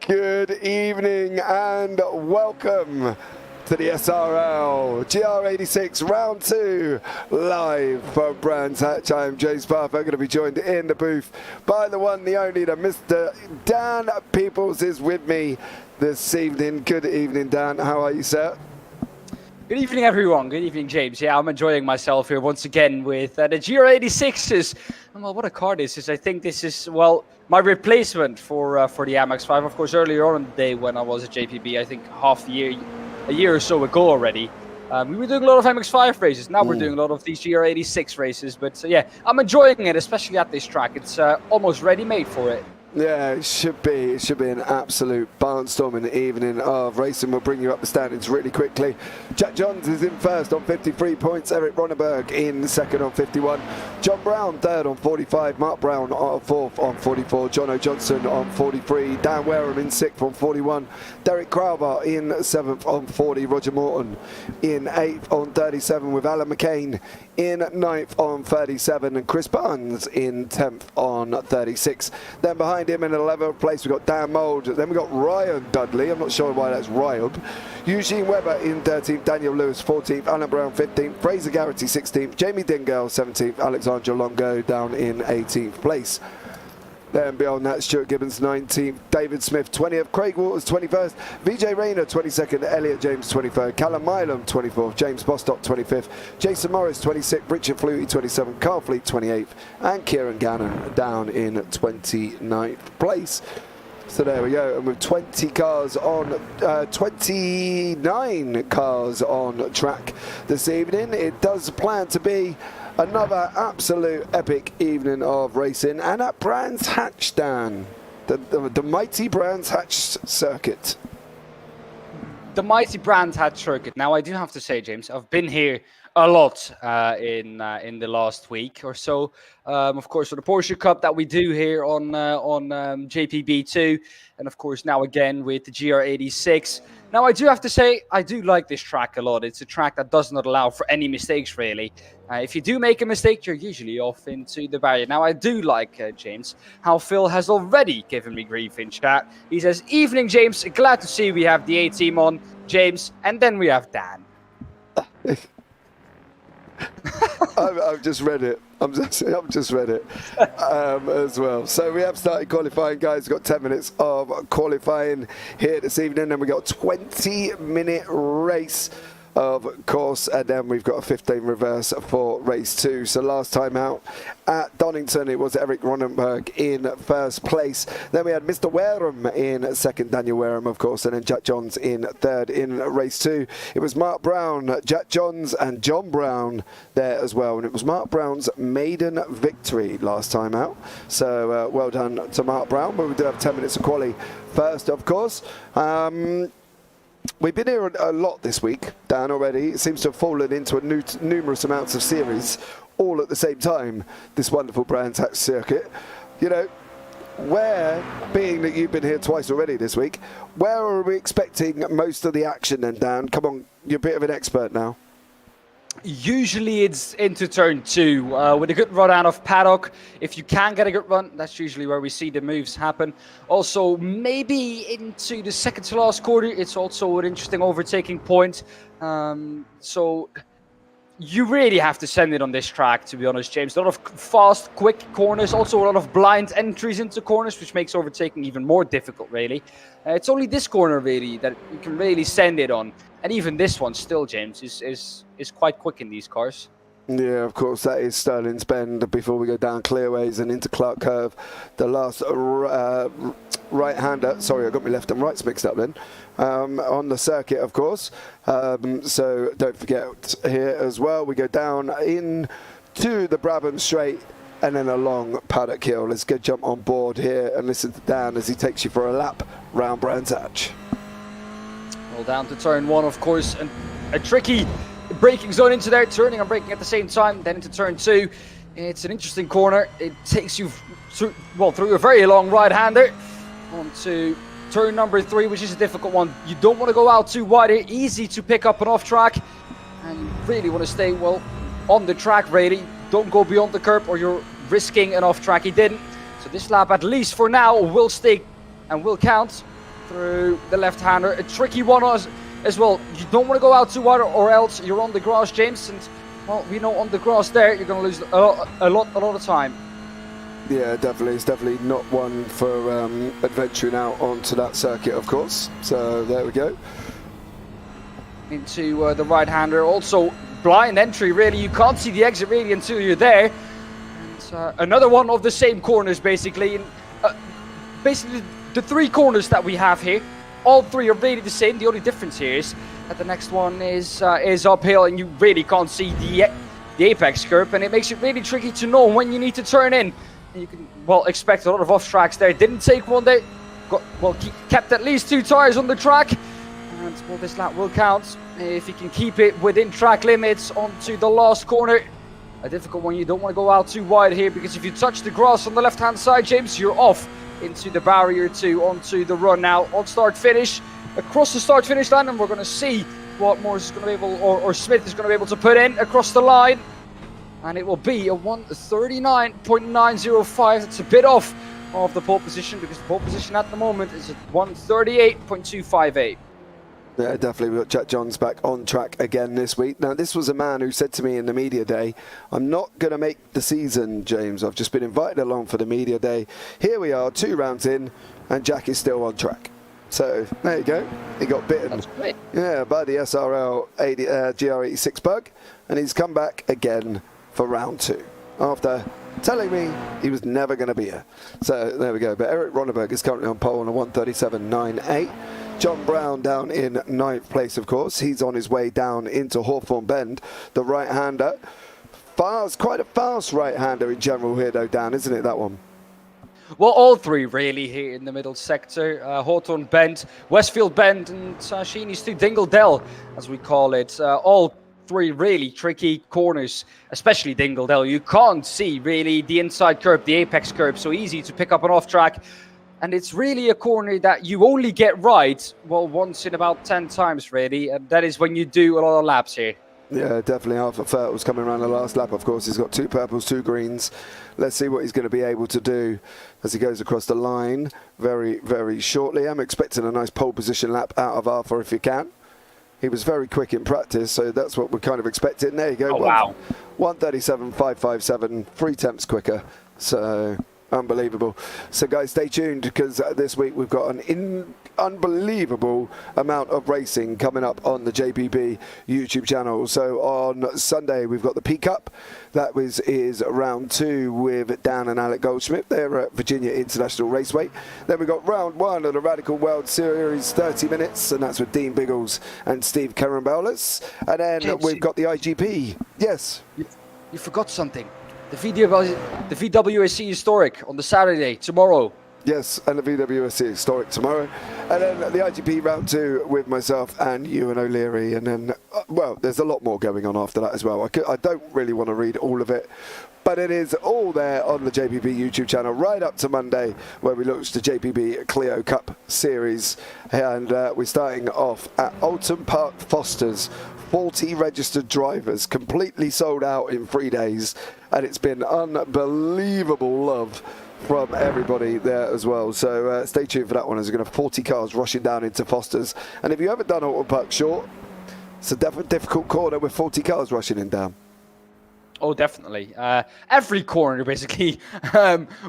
Good evening and welcome to the SRL GR86 round 2 live from Brands Hatch. I am James Parfitt. I'm going to be joined in the booth by the one, the only, the Mr. Daan Pepels is with me this evening. Good evening, Dan. How are you, sir? Good evening, everyone. Good evening, James. Yeah, I'm enjoying myself here once again with the GR86s. And well, what a car this is. I think this is, well, my replacement for the MX-5. Of course, earlier on in the day when I was at JPB, I think a year or so ago already, we were doing a lot of MX-5 races. Now we're doing a lot of these GR86 races. But yeah, I'm enjoying it, especially at this track. It's almost ready-made for it. Yeah, it should be. It should be an absolute barnstorming evening of racing. We'll bring you up the standings really quickly. Jack Johns is in first on 53 points. Eric Ronneberg in second on 51. John Brown third on 45. Mark Brown fourth on 44. Jono Johnson on 43. Dan Wareham in sixth on 41. Derek Crowbar in seventh on 40. Roger Morton in eighth on 37 with Alan McCain in ninth on 37. And Chris Barnes in 10th on 36. Then behind him in 11th place we've got Dan Mould, then we've got Ryan Dudley, I'm not sure why that's Ryan, Eugene Webber in 13th, Daniel Lewis 14th, Alan Brown 15th, Fraser Garrity 16th, Jamie Dingell 17th, Alexandra Longo down in 18th place. Then beyond that, Stuart Gibbons 19th, David Smith 20th, Craig Waters 21st, Vijay Rayner 22nd, Elliot James 23rd, Callum Milam 24th, James Bostock 25th, Jason Morris 26th, Richard Flutie 27th, Carl Fleet 28th, and Kieran Gannon down in 29th place. So there we go, and with 29 cars on track this evening, it does plan to be another absolute epic evening of racing, and at Brands Hatch, Dan, the mighty Brands Hatch circuit. The mighty Brands Hatch circuit. Now, I do have to say, James, I've been here a lot in the last week or so. Of course, for the Porsche Cup that we do here on JPB2, and of course now again with the GR86. Now, I do have to say, I do like this track a lot. It's a track that does not allow for any mistakes, really. If you do make a mistake, you're usually off into the barrier. Now, I do like, James, how Phil has already given me grief in chat. He says, "Evening, James. Glad to see we have the A-team on, James." And then we have Dan. I've just read it. I've just read it as well. So we have started qualifying, guys. We've got 10 minutes of qualifying here this evening, and we've got a 20-minute race, of course, and then we've got a 15 reverse for race 2. So last time out at Donington, it was Eric Ronneberg in first place. Then we had Mr. Wareham in second, Daniel Wareham, of course, and then Jack Johns in third in race 2. It was Mark Brown, Jack Johns, and John Brown there as well, and it was Mark Brown's maiden victory last time out. So well done to Mark Brown, but we do have 10 minutes of quali first, of course. We've been here a lot this week, Dan, already. It seems to have fallen into numerous amounts of series all at the same time, this wonderful Brands Hatch circuit. You know, where, being that you've been here twice already this week, where are we expecting most of the action then, Dan? Come on, you're a bit of an expert now. Usually it's into turn 2 with a good run out of paddock. If you can get a good run, that's usually where we see the moves happen. Also, maybe into the second to last quarter, it's also an interesting overtaking point. So you really have to send it on this track, to be honest, James. A lot of fast, quick corners, also a lot of blind entries into corners, which makes overtaking even more difficult, really. It's only this corner, really, that you can really send it on. And even this one still, James, is quite quick in these cars. Yeah, of course, that is Sterling's Bend before we go down Clearways and into Clark Curve. The last right-hander, sorry, I got my left and rights mixed up then, on the circuit, of course. So don't forget here as well, we go down into the Brabham Straight and then a long paddock hill. Let's go jump on board here and listen to Dan as he takes you for a lap round Brands Hatch. Well, down to turn 1, of course, and a tricky braking zone into there, turning and braking at the same time, then into turn 2. It's an interesting corner. It takes you through a very long right-hander onto turn number 3, which is a difficult one. You don't want to go out too wide here, easy to pick up an off-track, and you really want to stay, well, on the track, really. Don't go beyond the curb or you're risking an off-track. He didn't. So this lap, at least for now, will stick and will count. through the left-hander. A tricky one as well. You don't want to go out too wide or else you're on the grass, James. And, well, we know on the grass there, you're going to lose a lot of time. Yeah, definitely. It's definitely not one for adventuring out onto that circuit, of course. So there we go. Into the right-hander. Also, blind entry, really. You can't see the exit, really, until you're there. And another one of the same corners, basically. And, basically, the three corners that we have here, all three are really the same. The only difference here is that the next one is uphill, and you really can't see the apex curve, and it makes it really tricky to know when you need to turn in. And you can, well, expect a lot of off tracks there. Didn't take one there. Kept at least 2 tires on the track. And, well, this lap will count if you can keep it within track limits onto the last corner. A difficult one. You don't want to go out too wide here, because if you touch the grass on the left-hand side, James, you're off into the barrier 2 onto the run now on start-finish. Across the start-finish line, and we're going to see what Morris is going to be able, or Smith is going to be able to put in across the line. And it will be a 1:39.905. It's a bit off of the pole position, because the pole position at the moment is at 1:38.258. Yeah, definitely. We've got Jack Johns back on track again this week. Now, this was a man who said to me in the media day, I'm not going to make the season, James. I've just been invited along for the media day. Here we are, 2 rounds in, and Jack is still on track. So, there you go. He got bitten. That's great. Yeah, by the SRL GR86 bug, and he's come back again for round 2 after telling me he was never going to be here. So, there we go. But Eric Ronneberg is currently on pole on a 1:37.98. John Brown down in 9th place, of course. He's on his way down into Hawthorne Bend. The right-hander. Quite a fast right-hander in general here, though, Dan, isn't it, that one? Well, all three really here in the middle sector. Hawthorne Bend, Westfield Bend, and Sheenies to Dingledell, as we call it. All 3 really tricky corners, especially Dingledell. You can't see really the inside curb, the apex curb, so easy to pick up an off track. And it's really a corner that you only get right, well, once in about 10 times, really. And that is when you do a lot of laps here. Yeah, definitely. Arthur Furtle's coming around the last lap, of course. He's got 2 purples, 2 greens. Let's see what he's going to be able to do as he goes across the line very, very shortly. I'm expecting a nice pole position lap out of Arthur if you can. He was very quick in practice, so that's what we're kind of expecting. There you go. Oh, wow. 1:37.557, 3 tenths quicker. So unbelievable. So guys, stay tuned, because this week we've got an unbelievable amount of racing coming up on the JPB YouTube channel. So on Sunday we've got the P Cup. That is round 2 with Dan and Alec Goldschmidt. They're at Virginia International Raceway. Then we've got round 1 of the Radical World Series, 30 minutes, and that's with Dean Biggles and Steve Carambelis. And then we've got the IGP. Yes. You forgot something. The VWSC Historic on the Saturday, tomorrow. Yes, and the VWSC Historic tomorrow. And then the IGP round 2 with myself and Ewan O'Leary. And then, well, there's a lot more going on after that as well. I don't really want to read all of it, but it is all there on the JPB YouTube channel right up to Monday, where we launch the JPB Clio Cup Series. And we're starting off at Alton Park Fosters. 40 registered drivers, completely sold out in 3 days, and it's been unbelievable love from everybody there as well. So stay tuned for that one, as we're going to have 40 cars rushing down into Foster's. And if you haven't done Alton Park Short, it's a difficult corner with 40 cars rushing in down. Oh, definitely. Every corner, basically,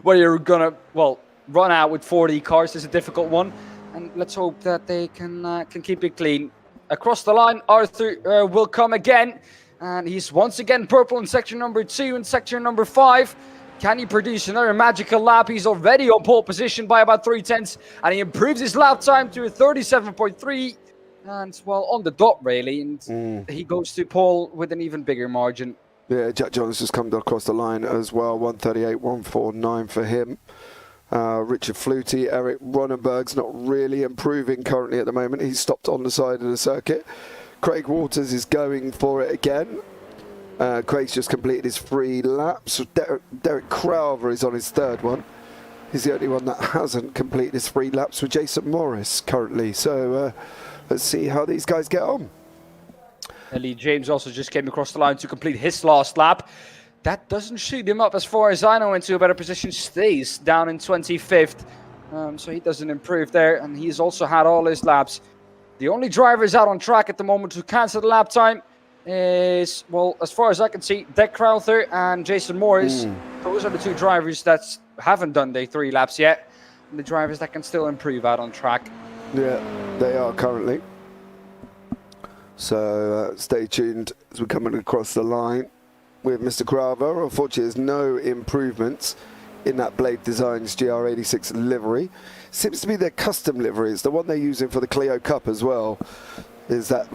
where you're going to, well, run out with 40 cars is a difficult one. And let's hope that they can keep it clean. Across the line, Arthur will come again, and he's once again purple in section number 2 and section number 5. Can he produce another magical lap? He's already on pole position by about 3 tenths, and he improves his lap time to a 37.3, and, well, on the dot, really, and he goes to pole with an even bigger margin. Yeah, Jack Johns just come across the line as well, 1:38.149 for him. Richard Flutie, Eric Ronneberg's not really improving currently at the moment. He's stopped on the side of the circuit. Craig Waters is going for it again. Craig's just completed his 3 laps. Derek Crowther is on his 3rd one. He's the only one that hasn't completed his 3 laps with Jason Morris currently. So let's see how these guys get on. Lee James also just came across the line to complete his last lap. That doesn't shoot him up, as far as I know, into a better position. Stays down in 25th. So he doesn't improve there, and he's also had all his laps. The only drivers out on track at the moment who cancel the lap time is, well, as far as I can see, Dick Crowther and Jason Morris. Those are the two drivers that haven't done their 3 laps yet, and the drivers that can still improve out on track. Yeah, they are currently. So stay tuned as we're coming across the line with Mr. Crowther. Unfortunately, there's no improvements in that Blade Designs GR86 livery. Seems to be their custom livery. It's the one they're using for the Clio Cup as well. Is that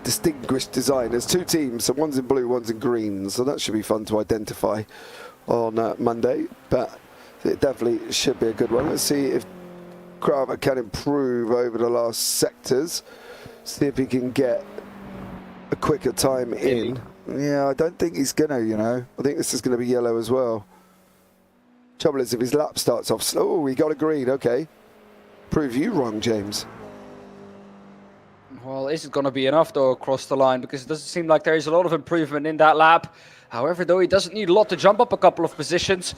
distinguished design? There's 2 teams, so one's in blue, one's in green. So that should be fun to identify on Monday. But it definitely should be a good one. Let's see if Crowther can improve over the last sectors. See if he can get a quicker time in. Yeah, I don't think he's gonna, you know. I think this is gonna be yellow as well. Trouble is, if his lap starts off slow, he got a green, okay. Prove you wrong, James. Well, is it going to be enough, though, across the line? Because it doesn't seem like there is a lot of improvement in that lap. However, though, he doesn't need a lot to jump up a couple of positions.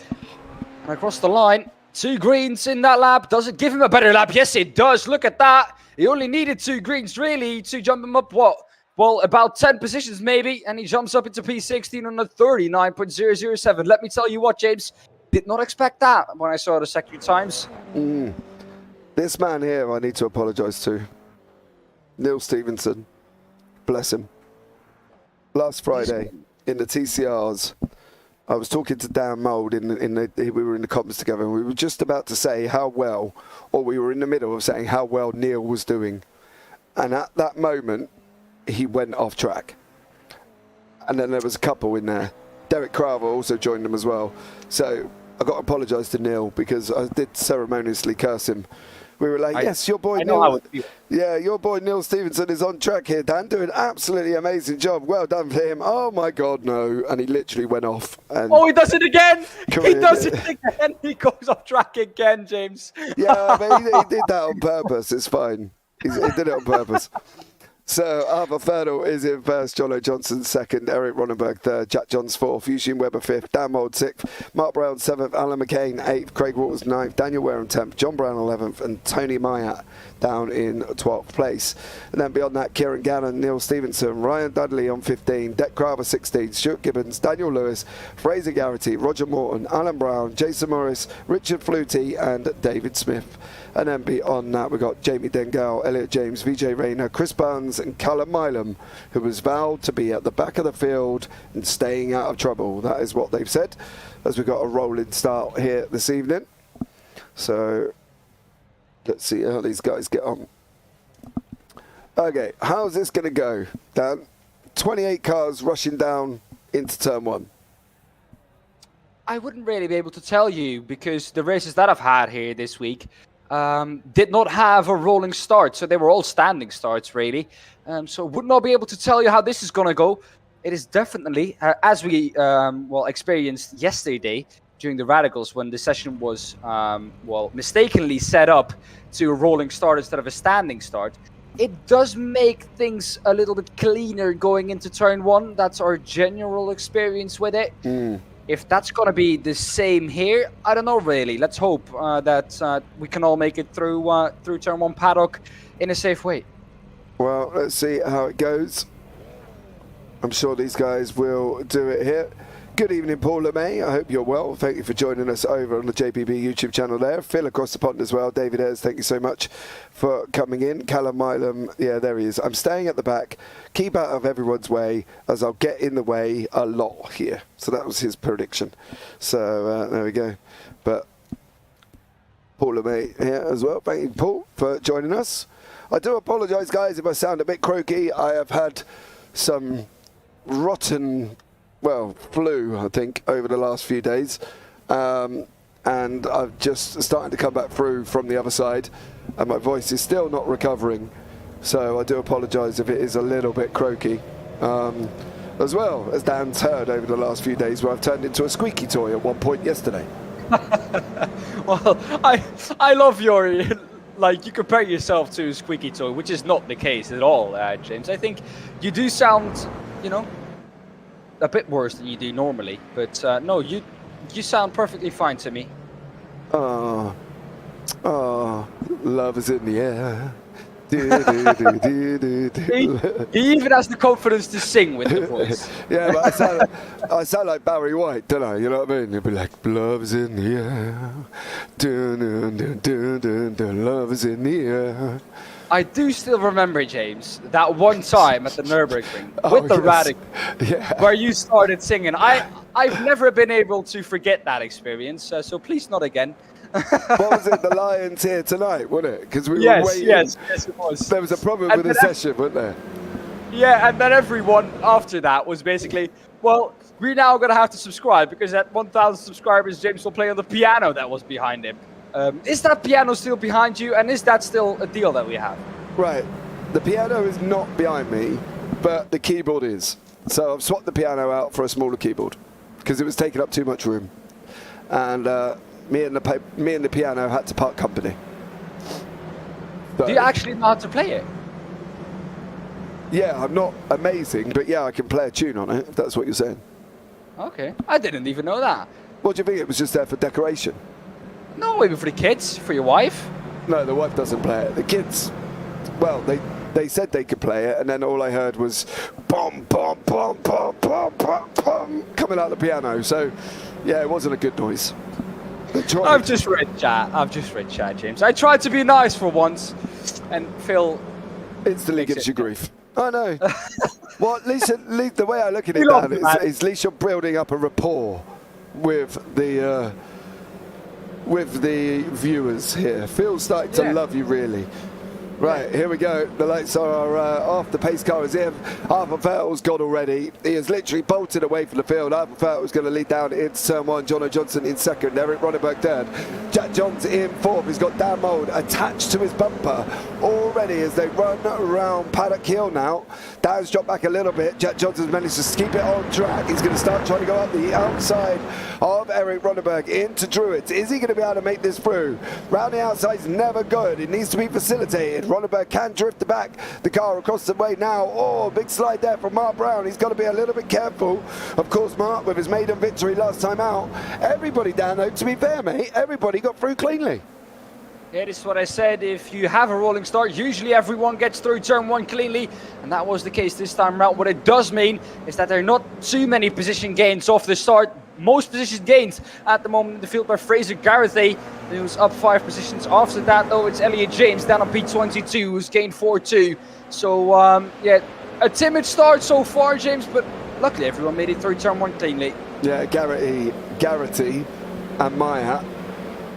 And across the line, 2 greens in that lap. Does it give him a better lap? Yes, it does. Look at that. He only needed 2 greens, really, to jump him up, what? Well, about 10 positions, maybe. And he jumps up into P16 on a 39.007. Let me tell you what, James. Did not expect that when I saw the second times. This man here, I need to apologise to. Neil Stevenson. Bless him. Last Friday in the TCRs, I was talking to Dan Mould. We were in the comments together, and we were just about to say how well, or we were in the middle of saying how well Neil was doing. And at that moment, he went off track. And then there was a couple in there. Derek Crowther also joined them as well. So I got to apologise to Neil because I did ceremoniously curse him. We were like, yes, your boy Neil. Yeah, your boy Neil Stevenson is on track here, Dan, doing an absolutely amazing job. Well done for him. Oh my God, no. And he literally went off. And he does it again. He does it again. He goes off track again, James. Yeah, but he did that on purpose. It's fine. He did it on purpose. So Arthur Ferdal is in first, Jolo Johnson second, Eric Ronenberg third, Jack Johns fourth, Eugene Webber fifth, Dan Mould sixth, Mark Brown seventh, Alan McCain eighth, Craig Waters ninth, Daniel Wareham 10th, John Brown 11th, and Tony Myatt down in 12th place. And then beyond that, Kieran Gannon, Neil Stevenson, Ryan Dudley on 15, Dick Crowther 16, Stuart Gibbons, Daniel Lewis, Fraser Garrity, Roger Morton, Alan Brown, Jason Morris, Richard Flutie, and David Smith. And then beyond that, we've got Jamie Dengal, Elliot James, VJ Rayner, Chris Barnes, and Callum Milam, who was vowed to be at the back of the field and staying out of trouble. That is what they've said, as we've got a rolling start here this evening. So let's see how these guys get on. Okay, how's this going to go, Dan? 28 cars rushing down into turn 1. I wouldn't really be able to tell you because the races that I've had here this week did not have a rolling start, so they were all standing starts, really. So would not be able to tell you how this is going to go. It is definitely, as we experienced yesterday during the Radicals when the session was, mistakenly set up to a rolling start instead of a standing start. It does make things a little bit cleaner going into turn 1. That's our general experience with it. If that's going to be the same here, I don't know really. Let's hope that we can all make it through turn 1 paddock in a safe way. Well, let's see how it goes. I'm sure these guys will do it here. Good evening, Paul LeMay. I hope you're well. Thank you for joining us over on the JPB YouTube channel there. Phil across the pond as well. David Ayres, thank you so much for coming in. Callum Milam, yeah, there he is. I'm staying at the back. Keep out of everyone's way as I'll get in the way a lot here. So that was his prediction. So there we go. But Paul LeMay here as well. Thank you, Paul, for joining us. I do apologise, guys, if I sound a bit croaky. I have had some rotten flu, I think, over the last few days. And I've just started to come back through from the other side, and my voice is still not recovering. So I do apologise if it is a little bit croaky. As well as Dan's heard over the last few days, where I've turned into a squeaky toy at one point yesterday. Well, I love your... you compare yourself to a squeaky toy, which is not the case at all, James. I think you do sound, a bit worse than you do normally, but no, you sound perfectly fine to me. Oh, love is in the air. Do, do, do, do, do. He even has the confidence to sing with the voice. Yeah, but I sound like Barry White, don't I? You know what I mean? It'd be like, love is in the air. Dun, dun, dun, dun, dun, dun, love is in the air. I do still remember, James, that one time at the Nürburgring with the yes. Radical, where you started singing. I've never been able to forget that experience, so please not again. What was it? The Lions here tonight, wasn't it? Because we were waiting. Yes, it was. There was a problem with the session, wasn't there? Yeah, and then everyone after that was basically, well, we're now going to have to subscribe because at 1,000 subscribers, James will play on the piano that was behind him. Is that piano still behind you, and is that still a deal that we have? Right. The piano is not behind me, but the keyboard is. So I've swapped the piano out for a smaller keyboard because it was taking up too much room. And me and the piano had to part company. So, Do you actually know how to play it? yeah, I'm not amazing, but yeah, I can play a tune on it, if that's what you're saying. Okay, I didn't even know that. What do you think? It was just there for decoration? No, maybe for the kids, for your wife. No, the wife doesn't play it. The kids, well, they said they could play it, and then all I heard was bom, bom, bom, bom, bom, bom, bom, coming out the piano. So, yeah, it wasn't a good noise. I've just read chat, James. I tried to be nice for once, and Phil instantly gives you grief. I know. Well, at least the way I look at it, Dan, is at least you're building up a rapport with the viewers here. Phil's starting to love you, really. Right, here we go. The lights are off. The pace car is in. Arthur Vettel's gone already. He has literally bolted away from the field. Arthur Vettel's going to lead down into turn one. Jono Johnson in second. Eric Ronneberg third. Jack Johns in fourth. He's got Dan Mould attached to his bumper already as they run around Paddock Hill now. Dan's dropped back a little bit. Jack Johnson's managed to keep it on track. He's going to start trying to go up the outside of Eric Ronneberg into Druitt. Is he going to be able to make this through? Round the outside is never good. It needs to be facilitated. Ronneberg can drift back the car across the way now. Oh, big slide there from Mark Brown. He's got to be a little bit careful. Of course, Mark, with his maiden victory last time out. Everybody down, though, to be fair, mate, everybody got through cleanly. Yeah, this is what I said. If you have a rolling start, usually everyone gets through turn one cleanly, and that was the case this time around. What it does mean is that there are not too many position gains off the start. Most position gains at the moment in the field by Fraser Garrity, who's up 5 positions. After that, though, it's Elliot James down on P22, who's gained 4-2. So, yeah, a timid start so far, James, but luckily everyone made it through turn one cleanly. Yeah, Garrity and Maya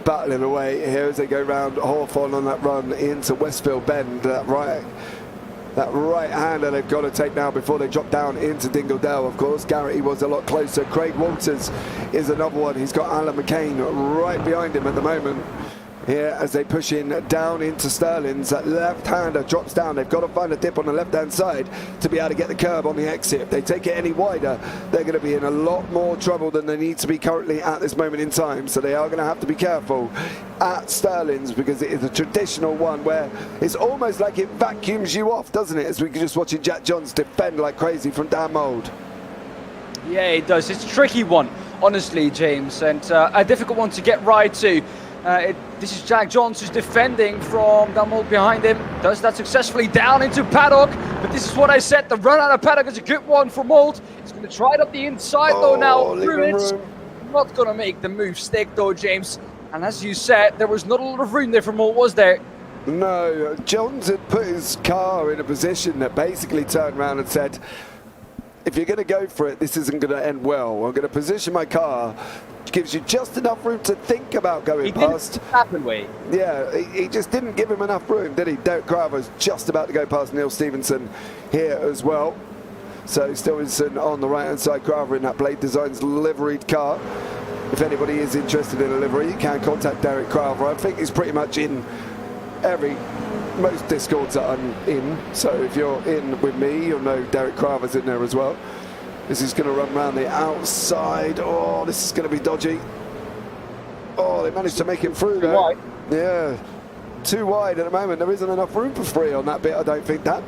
battling away here as they go round Hawthorne on that run into Westfield Bend. That right-hander they've got to take now before they drop down into Dingledale, of course. Garrity was a lot closer. Craig Walters is another one. He's got Alan McCain right behind him at the moment. Here as they push in down into Sterling's. That left-hander drops down. They've got to find a dip on the left-hand side to be able to get the curb on the exit. If they take it any wider, they're going to be in a lot more trouble than they need to be currently at this moment in time. So they are going to have to be careful at Sterling's because it is a traditional one where it's almost like it vacuums you off, doesn't it? As we can just watching Jack Johns defend like crazy from Dan Mould. Yeah, it does. It's a tricky one, honestly, James, and a difficult one to get right to. This is Jack Johns who's defending from Dan Mould behind him. Does that successfully down into Paddock. But this is what I said. The run out of Paddock is a good one for Mould. He's going to try it up the inside though now. Druitt not going to make the move stick though, James. And as you said, there was not a lot of room there for Mould, was there? No, Johns had put his car in a position that basically turned around and said, if you're going to go for it, this isn't going to end well. I'm going to position my car. Gives you just enough room to think about going past. Yeah, he just didn't give him enough room, did he? Derek Carver's just about to go past Neil Stevenson here as well. So Stevenson on the right-hand side, Carver in that Blade Designs liveried car. If anybody is interested in a livery, you can contact Derek Carver. I think he's pretty much in most Discords that I'm in. So if you're in with me, you'll know Derek Carver's in there as well. This is going to run around the outside. Oh, this is going to be dodgy. Oh, they managed to make it through though. Wide. Yeah, too wide at the moment. There isn't enough room for free on that bit, I don't think, Dan.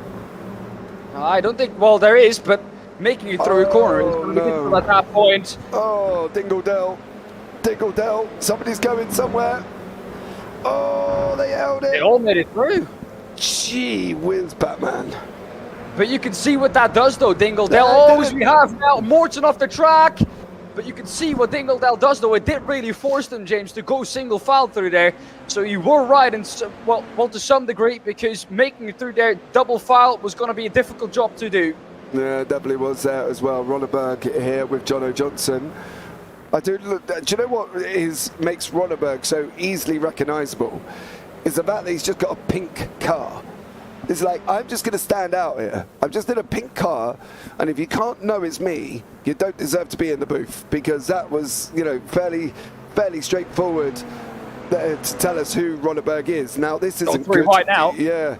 I don't think, well, there is, but making it through a corner is going to be difficult at that point. Oh, Dingledale. Somebody's going somewhere. Oh, Oh, they held it. They all made it through. Gee whiz, Batman. But you can see what that does, though, Dingledale. Yeah, As we have now Morton off the track. But you can see what Dingledale does, though. It did really force them, James, to go single file through there. So you were right, well, to some degree, because making it through there double file was going to be a difficult job to do. Yeah, definitely was there as well. Ronneberg here with Jono Johnson. Do you know what makes Ronneberg so easily recognisable? Is the fact that he's just got a pink car. It's like, I'm just going to stand out here. I'm just in a pink car, and if you can't know it's me, you don't deserve to be in the booth, because that was, you know, fairly straightforward to tell us who Ronneberg is. Now, this isn't good. Right now. Yeah.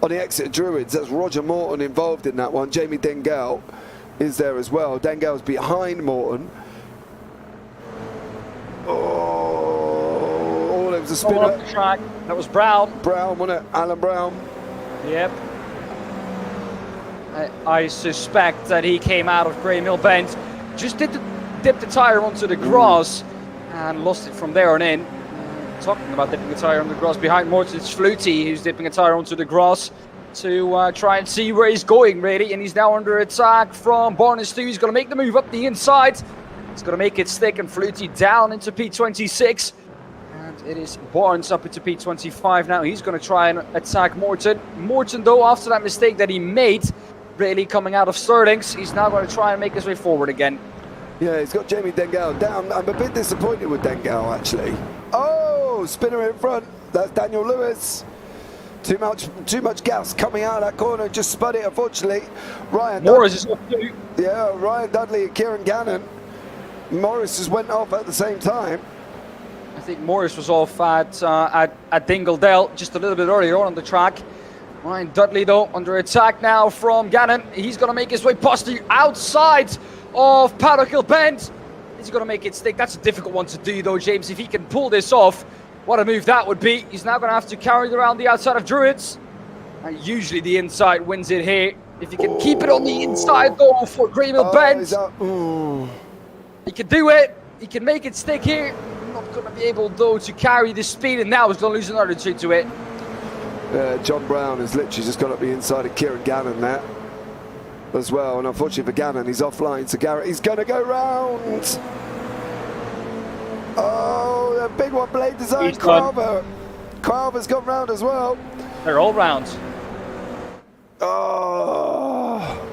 On the exit of Druids, that's Roger Morton involved in that one. Jamie Dengale is there as well. Dengale's behind Morton. Oh, there was a spinner. Off the track. That was Brown. Brown, wasn't it? Alan Brown. Yep. I suspect that he came out of Grey Mill Bend, just dipped the tyre onto the grass and lost it from there on in. Talking about dipping a tyre on the grass, behind Morton, it's Flutie who's dipping a tyre onto the grass to try and see where he's going, really. And he's now under attack from Barnes Stu. He's going to make the move up the inside. He's going to make it stick, and Flutie down into P26. It is Barnes up into P25 now. He's going to try and attack Morton. Morton, though, after that mistake that he made, really coming out of Sterling's, he's now going to try and make his way forward again. Yeah, he's got Jamie Dengale down. I'm a bit disappointed with Dengale, actually. Oh, spinner in front. That's Daniel Lewis. Too much gas coming out of that corner. Just spun it, unfortunately. Morris is off too. Yeah, Ryan Dudley and Kieran Gannon. Morris just went off at the same time. I think Morris was off at Dingledale just a little bit earlier on the track. Ryan Dudley, though, under attack now from Gannon. He's going to make his way past the outside of Paddock Hill Bend. He's going to make it stick. That's a difficult one to do, though, James. If he can pull this off, what a move that would be. He's now going to have to carry it around the outside of Druids. And usually the inside wins it here. If you can keep it on the inside, though, for Grey Mill Bend. He can do it. He can make it stick here. Not going to be able, though, to carry the speed, and now he's going to lose another two to it. John Brown has literally just got up the inside of Kieran Gannon there as well, and unfortunately for Gannon, he's offline, so Garrett, he's going to go round. Oh, the big one, blade design, Carver. Carver's gone round as well. They're all round. Oh,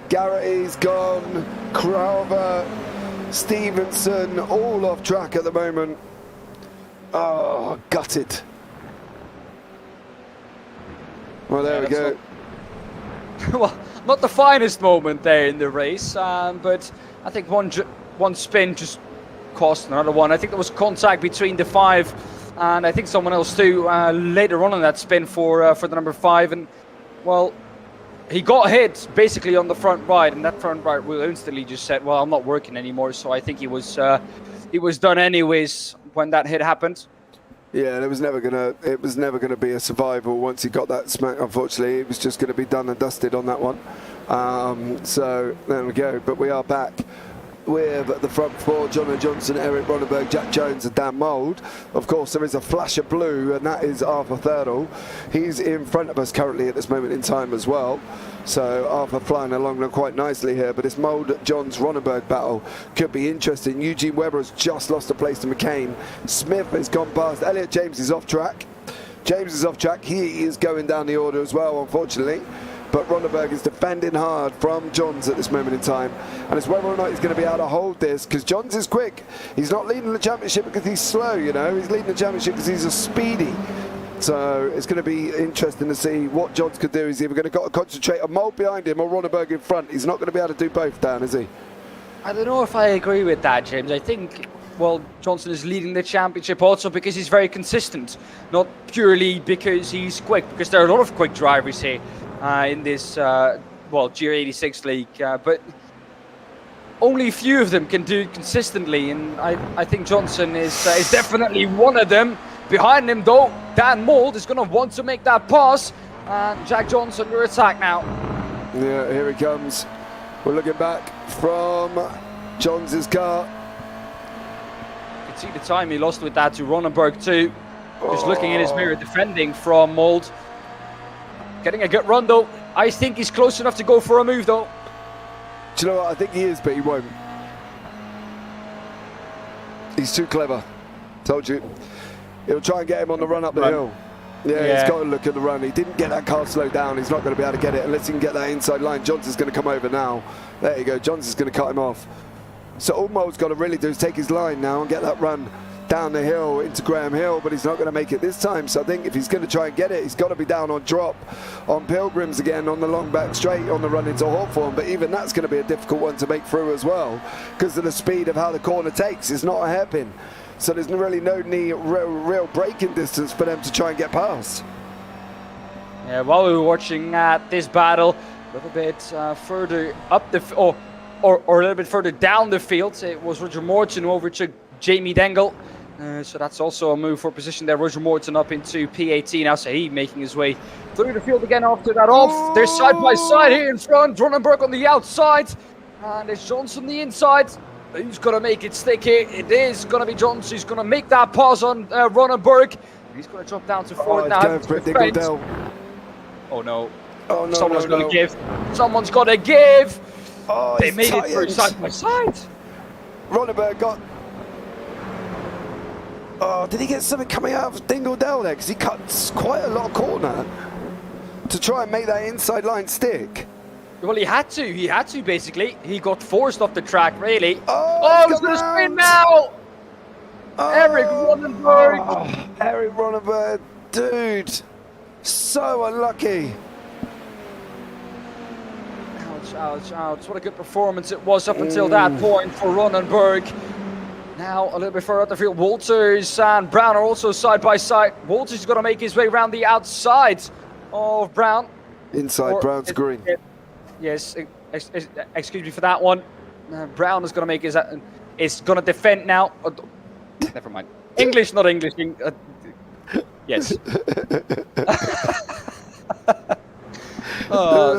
Garrity's gone, Carver, Stevenson, all off track at the moment. Oh, gutted. Well, there we go. Well, not the finest moment there in the race, but I think one spin just cost another one. I think there was contact between the 5 and I think someone else too later on in that spin for the number 5, and well, he got hit basically on the front right, and that front right will instantly just said, well, I'm not working anymore. So I think he was done anyways when that hit happened. Yeah, it was never gonna be a survival once he got that smack. Unfortunately, it was just going to be done and dusted on that one. So there we go. But we are back with the front 4, Jono Johnson, Eric Ronneberg, Jack Jones and Dan Mould. Of course, there is a flash of blue, and that is Arthur Thurdle. He's in front of us currently at this moment in time as well. So Arthur flying along quite nicely here, but this Mould Johns Ronneberg battle could be interesting. Eugene Webber has just lost a place to McCain. Smith has gone past. Elliot James is off track. James is off track. He is going down the order as well, unfortunately. But Ronneberg is defending hard from Johns at this moment in time. And it's whether or not he's going to be able to hold this, because Johns is quick. He's not leading the championship because he's slow, you know. He's leading the championship because he's a speedy. So it's going to be interesting to see what Johns could do. He's either going to concentrate on Mould behind him or Ronneberg in front. He's not going to be able to do both, Dan, is he? I don't know if I agree with that, James. I think, well, Johnson is leading the championship also because he's very consistent, not purely because he's quick, because there are a lot of quick drivers here in this, GR86 league, but only a few of them can do it consistently, and I think Johnson is definitely one of them. Behind him, though, Dan Mould is going to want to make that pass, and Jack Johnson under attack now. Yeah, here he comes. We're looking back from Johns' car. You can see the time he lost with that to Ronneberg too. Just looking in his mirror, defending from Mold. Getting a good run though. I think he's close enough to go for a move though. Do you know what? I think he is, but he won't. He's too clever. Told you. He'll try and get him on the run up the hill. Yeah, he's got to look at the run. He didn't get that car slowed down. He's not going to be able to get it unless he can get that inside line. Johnson's going to come over now. There you go. Johnson's going to cut him off. So all Mold's got to really do is take his line now and get that run down the hill into Graham Hill, but he's not going to make it this time. So I think if he's going to try and get it, he's got to be down on drop on Pilgrims again on the long back straight on the run into Hawthorne. But even that's going to be a difficult one to make through as well because of the speed of how the corner takes. It's not a hairpin. So there's really no real braking distance for them to try and get past. Yeah, while we were watching this battle, a little bit further up the or a little bit further down the field, it was Roger Morton who overtook Jamie Dengel. So that's also a move for position there. Roger Morton up into P18. Now Saeed making his way through the field again after that off. They're side by side here in front. Ronenberg on the outside. And there's Johnson on the inside. Who's going to make it stick here? It is going to be Johnson. He's going to make that pass on Ronenberg. He's going to drop down to fourth now. Oh no. Oh no. Someone's going to give. Someone's got to give. Oh, they made it through side by side. Ronenberg got. Oh, did he get something coming out of Dingledell there? Because he cuts quite a lot of corner to try and make that inside line stick. Well, he had to. He had to, basically. He got forced off the track, really. Oh, he's going to spin now! Oh, Eric Ronenberg. Oh, Eric Ronenberg, dude. So unlucky. Ouch, ouch, ouch. What a good performance it was up until that point for Ronenberg. Now, a little bit further up the field, Walters and Brown are also side by side. Walters is going to make his way around the outside of Brown. Inside Brown's green. Yes, excuse me for that one. Brown is going to make his... is going to defend now. Never mind. English, not English. Yes.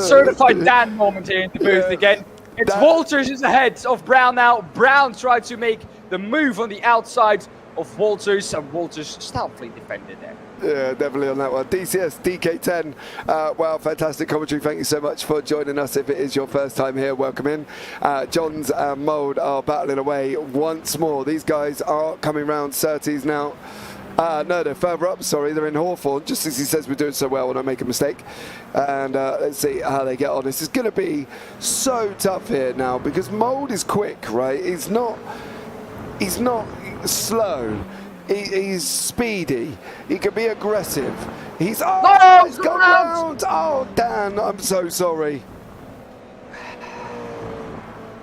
Certified Dan moment here in the booth again. It's Walters is ahead of Brown now. Brown tried to make the move on the outside of Walters, and Walters stoutly defended there. Yeah, definitely on that one. DCS, DK10, wow, fantastic commentary. Thank you so much for joining us. If it is your first time here, welcome in. Johns and Mold are battling away once more. These guys are coming round Surtees now. No, they're further up, sorry, they're in Hawthorne, just as he says we're doing so well when I make a mistake. And let's see how they get on. This is going to be so tough here now because Mold is quick, right? He's not slow. He's speedy. He can be aggressive. He's gone round. Oh, Dan, I'm so sorry.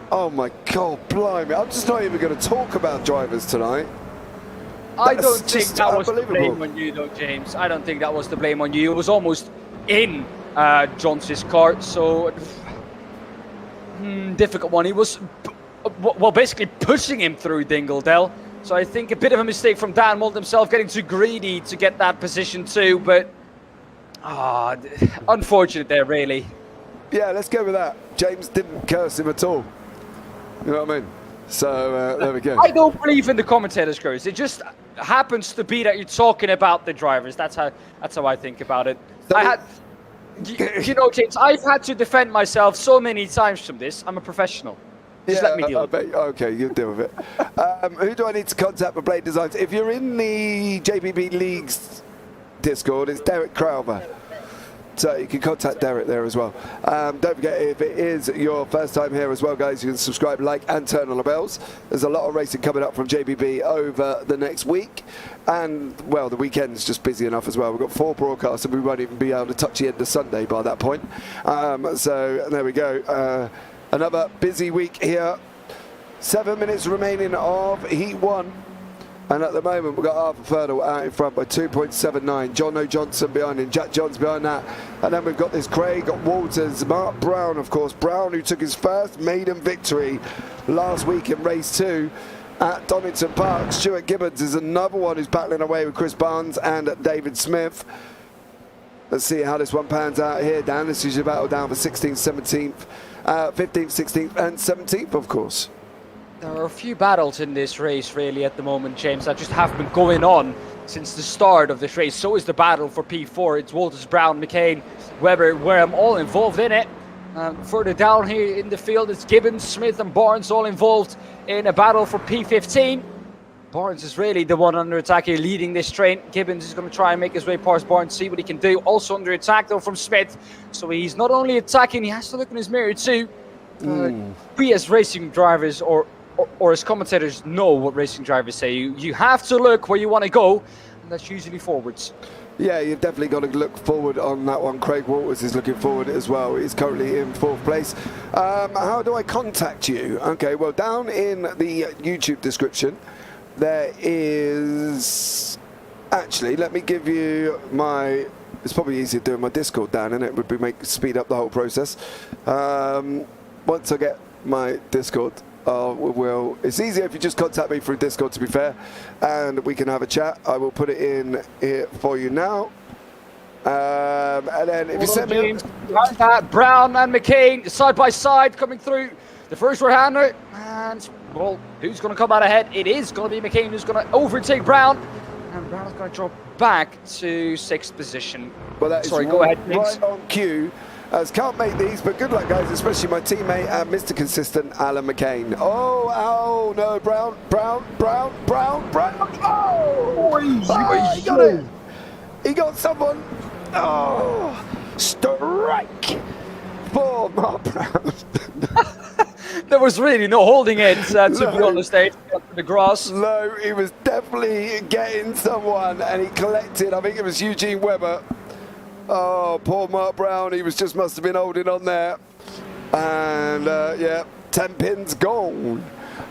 Oh my God, blimey! I'm just not even going to talk about drivers tonight. I don't think that was the blame on you, though, James. I don't think that was the blame on you. It was almost in Johnson's car, so difficult one. He was well, basically pushing him through Dingledell. So I think a bit of a mistake from Dan Mold himself, getting too greedy to get that position too. But unfortunate there, really. Yeah, let's go with that. James didn't curse him at all. You know what I mean? So there we go. I don't believe in the commentators' curse. It just happens to be that you're talking about the drivers. That's how I think about it. So you know, James, I've had to defend myself so many times from this. I'm a professional. Just let me deal with it. Okay, you deal with it. Who do I need to contact for blade designs? If you're in the JPB Leagues Discord, it's Derek Crowther. So you can contact Derek there as well. Don't forget, if it is your first time here as well, guys, you can subscribe, like, and turn on the bells. There's a lot of racing coming up from JPB over the next week. And, well, the weekend's just busy enough as well. We've got 4 broadcasts and we won't even be able to touch the end of Sunday by that point. So there we go. Another busy week here. 7 minutes remaining of Heat 1. And at the moment, we've got Arthur Ferdle out in front by 2.79. John O'Johnson behind him. Jack Johns behind that. And then we've got this Craig Walters, Mark Brown, of course. Brown, who took his first maiden victory last week in race 2 at Donington Park. Stuart Gibbons is another one who's battling away with Chris Barnes and David Smith. Let's see how this one pans out here, Dan. This is your battle down for 16th, 17th, 15th, 16th, and 17th, of course. There are a few battles in this race, really, at the moment, James, that just have been going on since the start of this race. So is the battle for P4. It's Walters, Brown, McCain, Webber, where I'm all involved in it. Further down here in the field, it's Gibbons, Smith, and Barnes all involved in a battle for P15. Barnes is really the one under attack here, leading this train. Gibbons is going to try and make his way past Barnes, see what he can do. Also under attack, though, from Smith. So he's not only attacking, he has to look in his mirror, too. We as racing drivers or as commentators know what racing drivers say. You have to look where you want to go, and that's usually forwards. Yeah, you've definitely got to look forward on that one. Craig Walters is looking forward as well. He's currently in 4th place. How do I contact you? Okay, well, down in the YouTube description, there is... Actually, let me give you my... It's probably easier doing my Discord, Dan, and it would be speed up the whole process. Once I get my Discord, it's easier if you just contact me through Discord, to be fair, and we can have a chat. I will put it in here for you now. And then if you send me... Behind that, Brown and McCain, side by side, coming through the first right-hander. And, well, who's going to come out ahead? It is going to be McCain who's going to overtake Brown. And Brown's going to drop back to 6th position. Well, that is go ahead, right on cue. Can't make these, but good luck, guys, especially my teammate and Mr. Consistent, Alan McCain. Oh, no, Brown. Oh, he got it. He got someone. Oh, strike for Mark Brown. There was really no holding it, to be honest, to the grass. No, he was definitely getting someone, and he collected, I think it was Eugene Webber. Oh, poor Mark Brown, he must have been holding on there. And yeah, 10 pins gone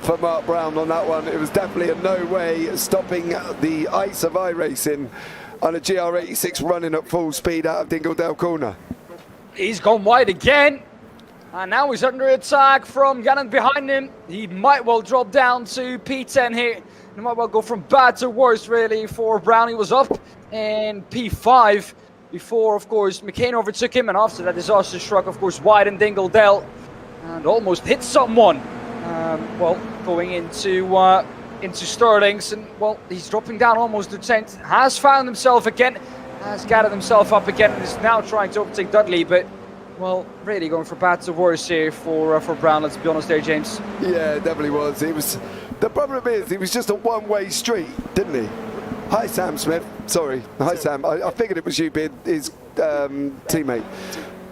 for Mark Brown on that one. It was definitely a no way stopping the ice of iRacing on a GR86 running at full speed out of Dingledale Corner. He's gone wide again. And now he's under attack from Gannon behind him. He might well drop down to P10 here. He might well go from bad to worse, really, for Brown. He was up in P5. Before, of course, McCain overtook him, and after that disaster struck, of course, wide in Dingledale and almost hit someone. Well, going into Sterling's, and well, he's dropping down almost to 10th. Has found himself again, has gathered himself up again, and is now trying to overtake Dudley. But well, really going for bad to worse here for Brown. Let's be honest, there, James. Yeah, it definitely was. The problem is, he was just a one-way street, didn't he? Hi, Sam Smith. Sorry. Hi, Sam. I figured it was you being his teammate.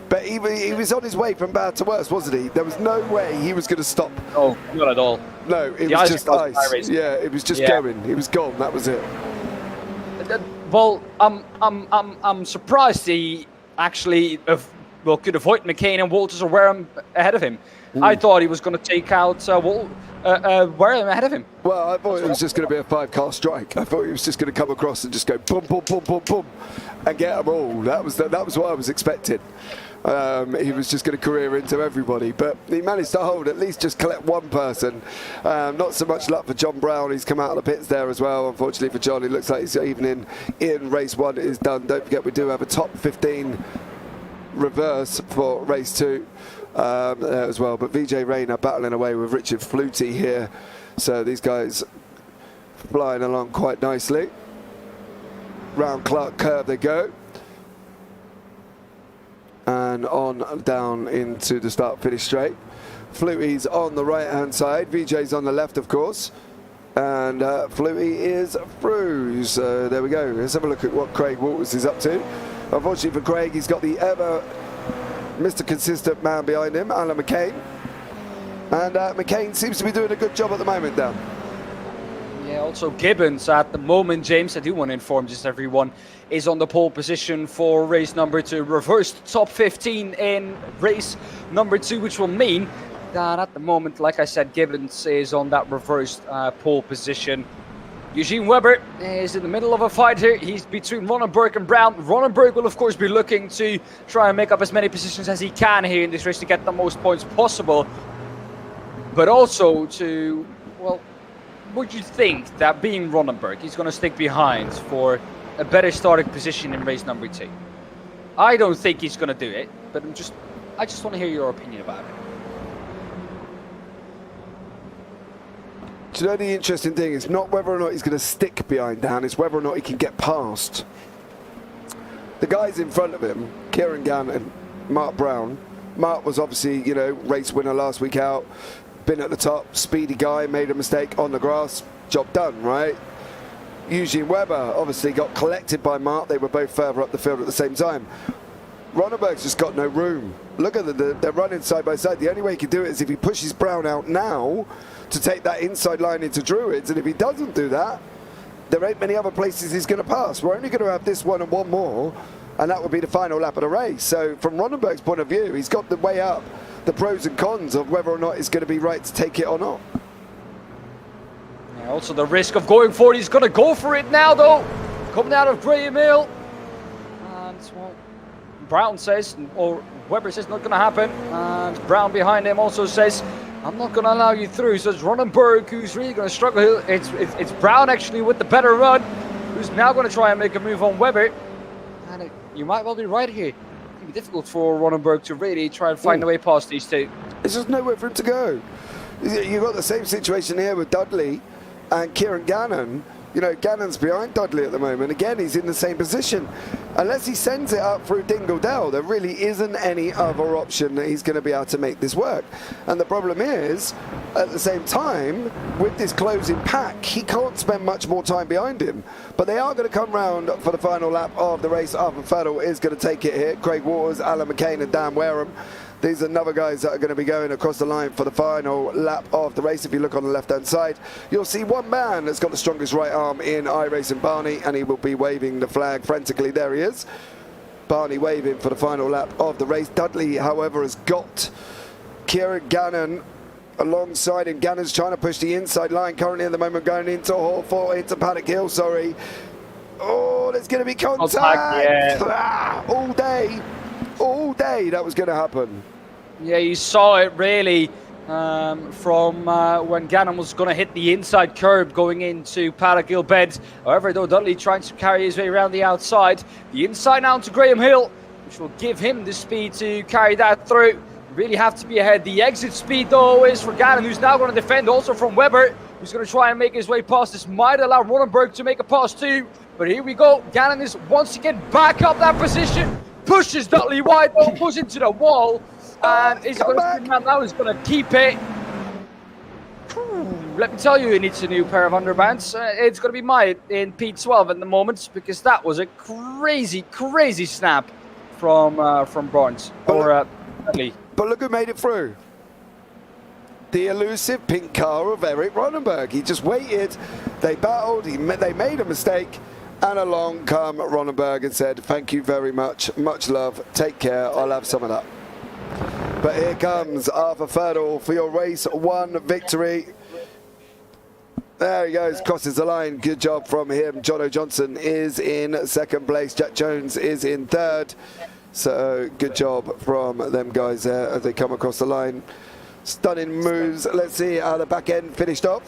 But he was on his way from bad to worse, wasn't he? There was no way he was going to stop. Oh, not at all. No, it was just ice. Yeah, it was just going. He was gone. That was it. Well, I'm surprised he actually could avoid McCain and Walters or Wareham ahead of him. I thought he was going to take out Wareham ahead of him. Well, I thought it was just going to be a 5-car strike. I thought he was just going to come across and just go boom, boom, boom, boom, boom, and get them all. That was what I was expecting. He was just going to career into everybody, but he managed to hold, at least just collect one person. Not so much luck for John Brown. He's come out of the pits there as well. Unfortunately for John, it looks like his evening in race 1 is done. Don't forget, we do have a top 15 reverse for race 2 as well. But VJ Rayner battling away with Richard Flutie here. So these guys flying along quite nicely. Round Clark curve they go. And on down into the start-finish straight. Flutie's on the right-hand side. VJ's on the left, of course. And Flutie is through. So there we go. Let's have a look at what Craig Walters is up to. Unfortunately for Craig, he's got the ever Mr. Consistent man behind him, Alan McCain. And McCain seems to be doing a good job at the moment, Dan. Yeah, also Gibbons at the moment, James, I do want to inform just everyone, is on the pole position for race number 2. Reversed top 15 in race number 2, which will mean that at the moment, like I said, Gibbons is on that reversed pole position. Eugene Webber is in the middle of a fight here. He's between Ronenberg and Brown. Ronenberg will, of course, be looking to try and make up as many positions as he can here in this race to get the most points possible. But also to, well, would you think that being Ronenberg, he's going to stick behind for a better starting position in race number 2? I don't think he's going to do it, but I just want to hear your opinion about it. Do you know the interesting thing? It's not whether or not he's going to stick behind Daan, it's whether or not he can get past. The guys in front of him, Kieran Gannon, Mark Brown. Mark was obviously, you know, race winner last week out, been at the top, speedy guy, made a mistake on the grass, job done, right? Eugene Webber obviously got collected by Mark. They were both further up the field at the same time. Ronenberg's just got no room. Look at them, they're running side by side. The only way he can do it is if he pushes Brown out now to take that inside line into Druids, and if he doesn't do that, there ain't many other places he's going to pass. We're only going to have this one and one more, and that would be the final lap of the race. So from Ronenberg's point of view, he's got the way up, the pros and cons of whether or not it's going to be right to take it or not. Yeah, also the risk of going for it, he's going to go for it now though, coming out of Graham Hill. And well, Brown says, or Webber says not going to happen, and Brown behind him also says, I'm not going to allow you through. So it's Ronenberg who's really going to struggle. It's Brown actually with the better run, who's now going to try and make a move on Webber. And you might well be right here. It can be difficult for Ronenberg to really try and find a way past these two. There's just nowhere for him to go. You've got the same situation here with Dudley and Kieran Gannon. You know, Gannon's behind Dudley at the moment. Again, he's in the same position. Unless he sends it up through Dingle Dell, there really isn't any other option that he's going to be able to make this work. And the problem is, at the same time, with this closing pack, he can't spend much more time behind him. But they are going to come round for the final lap of the race. Arthur Fettel is going to take it here. Craig Waters, Alan McCain and Dan Wareham. These are another guys that are going to be going across the line for the final lap of the race. If you look on the left-hand side, you'll see one man that's got the strongest right arm in iRacing, Barney, and he will be waving the flag frantically. There he is. Barney waving for the final lap of the race. Dudley, however, has got Kieran Gannon alongside him. Gannon's trying to push the inside line currently at the moment, going into Hawthorne, into Paddock Hill, sorry. Oh, there's going to be contact. Yeah. All day that was going to happen. Yeah, you saw it really from when Gannon was going to hit the inside curb going into Paddock Hill bed. However, though, Dudley trying to carry his way around the outside. The inside now to Graham Hill, which will give him the speed to carry that through. You really have to be ahead. The exit speed, though, is for Gannon, who's now going to defend also from Webber, who's going to try and make his way past. This might allow Ronenberg to make a pass too. But here we go. Gannon is once again back up that position. Pushes Dudley wide, goes into the wall. And he's going to spin around now, he's going to keep it. Let me tell you, he needs a new pair of underbands. It's going to be mine in P12 at the moment, because that was a crazy, crazy snap from Barnes or Dudley. But look who made it through. The elusive pink car of Eric Ronenberg. He just waited, they battled, they made a mistake, and along come Ronenberg and said, thank you very much, much love, take care, I'll have some of that. But here comes Arthur Fettel for your race one victory. There he goes, crosses the line. Good job from him. Jono Johnson is in second place. Jack Jones is in third. So good job from them guys there as they come across the line. Stunning moves. Let's see how the back end finished off.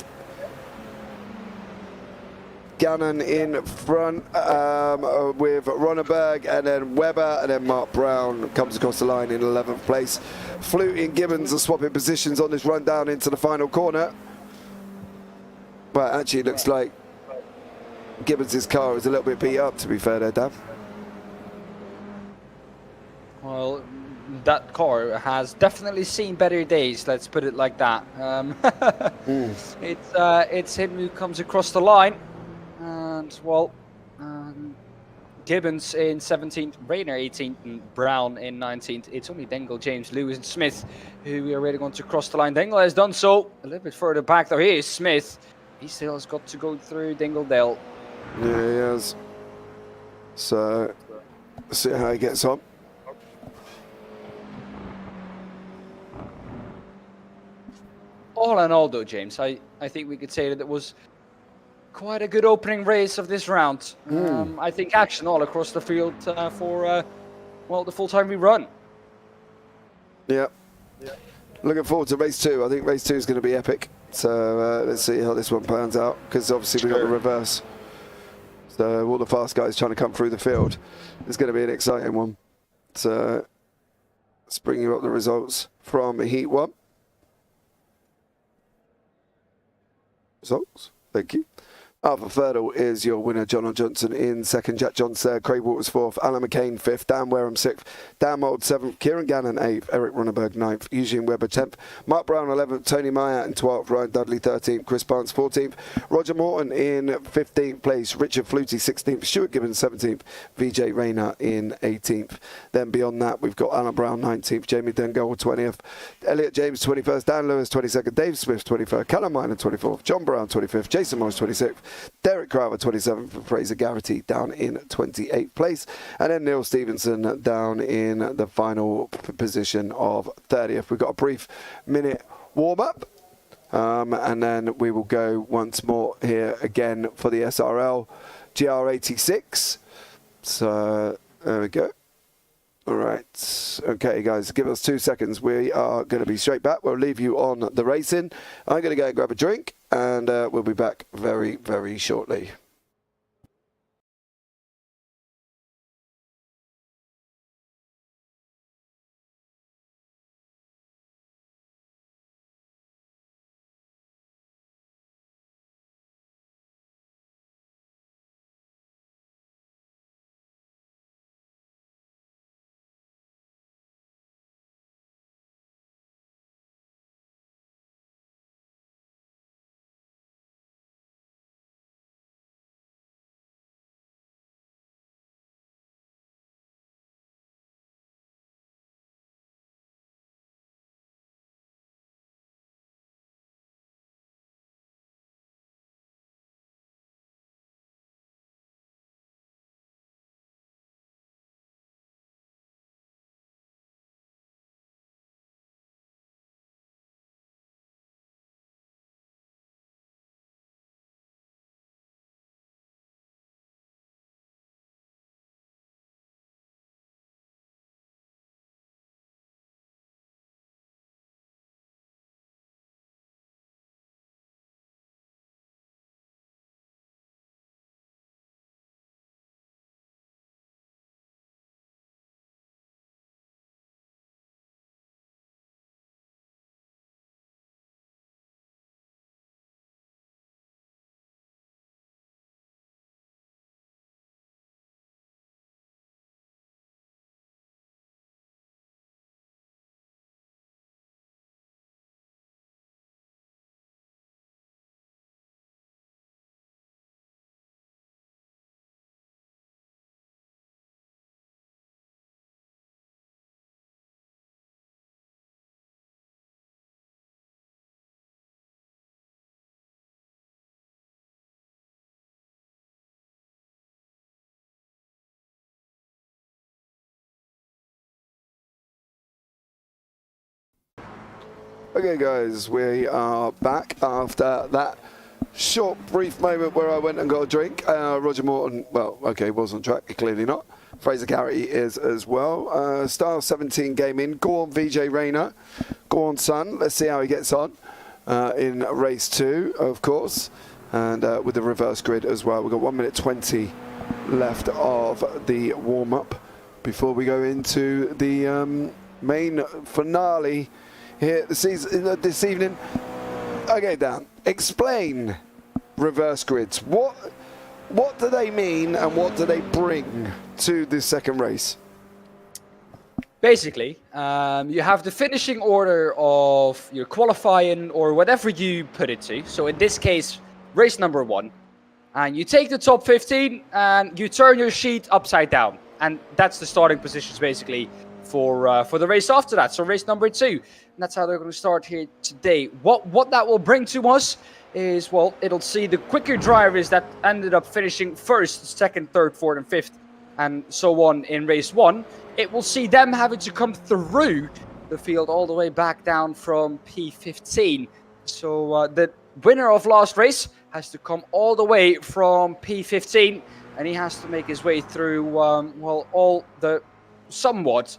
Gannon in front with Ronenberg, and then Webber, and then Mark Brown comes across the line in 11th place. Flute and Gibbons are swapping positions on this run down into the final corner. But actually it looks like Gibbons' car is a little bit beat up, to be fair there, Dan. Well, that car has definitely seen better days, let's put it like that. It's him who comes across the line. And, well, Gibbons in 17th, Rayner 18th, and Brown in 19th. It's only Dingle, James, Lewis, and Smith who are really going to cross the line. Dingle has done so a little bit further back. There he is, Smith. He still has got to go through Dingle Dell. Yeah, he has. So, let's see how he gets on. All in all, though, James, I think we could say that it was quite a good opening race of this round. I think action all across the field for, well, the full time we run. Yeah. Looking forward to race two. I think race two is going to be epic. So let's see how this one pans out, because obviously we've got the reverse. So all the fast guys trying to come through the field. It's going to be an exciting one. So let's bring you up the results from Heat 1. Results. Thank you. Arthur Ferdle is your winner. John Johnson in second. Jack Johnson third. Craig Waters fourth. Alan McCain fifth. Dan Wareham sixth. Dan Mould seventh. Kieran Gannon eighth. Eric Ronneberg ninth. Eugene Webber 10th. Mark Brown 11th. Tony Meyer in 12th. Ryan Dudley 13th. Chris Barnes 14th. Roger Morton in 15th place. Richard Flutie 16th. Stuart Gibbons 17th. VJ Rayner in 18th. Then beyond that, we've got Alan Brown 19th. Jamie Dengel 20th. Elliot James 21st. Dan Lewis 22nd. Dave Smith 23rd. Callum Miner 24th. John Brown 25th. Jason Morris 26th. Derek Crowder 27th, and Fraser Garrity down in 28th place, and then Neil Stevenson down in the final position of 30th. We've got a brief minute warm-up, and then we will go once more here again for the SRL GR86. So there we go. All right. Okay, guys, give us 2 seconds. We are going to be straight back. We'll leave you on the racing. I'm going to go and grab a drink, and we'll be back very, very shortly. Okay, guys, we are back after that short, brief moment where I went and got a drink. Roger Morton, well, okay, was on track, clearly not. Fraser Garrity is as well. Style 17 game in. Go on, VJ Rayner. Go on, son. Let's see how he gets on in race 2, of course. And with the reverse grid as well. We've got 1 minute 20 left of the warm-up before we go into the main finale here this evening. Okay, Dan, explain reverse grids. What do they mean and what do they bring to this second race? Basically, you have the finishing order of your qualifying or whatever you put it to. So in this case, race number 1. And you take the top 15 and you turn your sheet upside down. And that's the starting positions basically for the race after that. So race number 2. And that's how they're going to start here today. What that will bring to us is, well, it'll see the quicker drivers that ended up finishing first, second, third, fourth, and fifth, and so on in race 1. It will see them having to come through the field all the way back down from P15. So the winner of last race has to come all the way from P15, and he has to make his way through, well, all the somewhat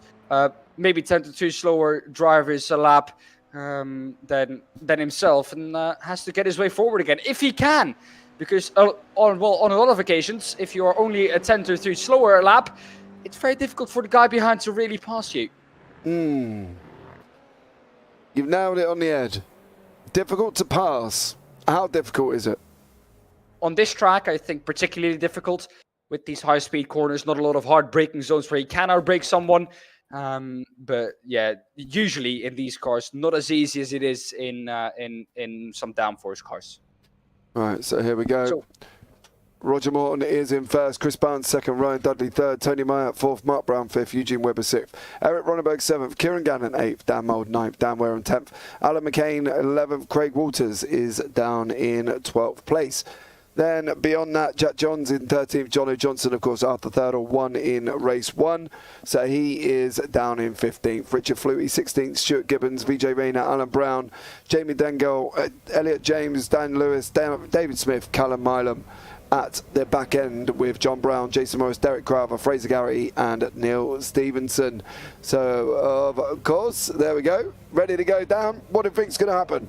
maybe 10 to 2 slower drivers a lap than himself, and has to get his way forward again if he can, because on a lot of occasions, if you are only a 10 to 3 slower a lap, it's very difficult for the guy behind to really pass you. You've nailed it on the head. Difficult to pass. How difficult is it? On this track, I think particularly difficult with these high-speed corners. Not a lot of hard braking zones where you can outbrake someone. But yeah, usually in these cars, not as easy as it is in some downforce cars. All right, so here we go. So, Roger Morton is in first, Chris Barnes second, Ryan Dudley third, Tony Meyer fourth, Mark Brown fifth, Eugene Webber sixth, Eric Ronneberg seventh, Kieran Gannon eighth, Dan Mould ninth, Dan Wareham 10th, Alan McCain 11th, Craig Walters is down in 12th place. Then beyond that, Jack Johns in 13th, Jono Johnson, of course, Arthur Thirdle, won in race 1. So he is down in 15th. Richard Flutie, 16th, Stuart Gibbons, VJ Rayner, Alan Brown, Jamie Dengel, Elliot James, Dan Lewis, David Smith, Callum Milam at the back end with John Brown, Jason Morris, Derek Crowther, Fraser Garrity and Neil Stevenson. So, of course, there we go. Ready to go down. What do you think's going to happen?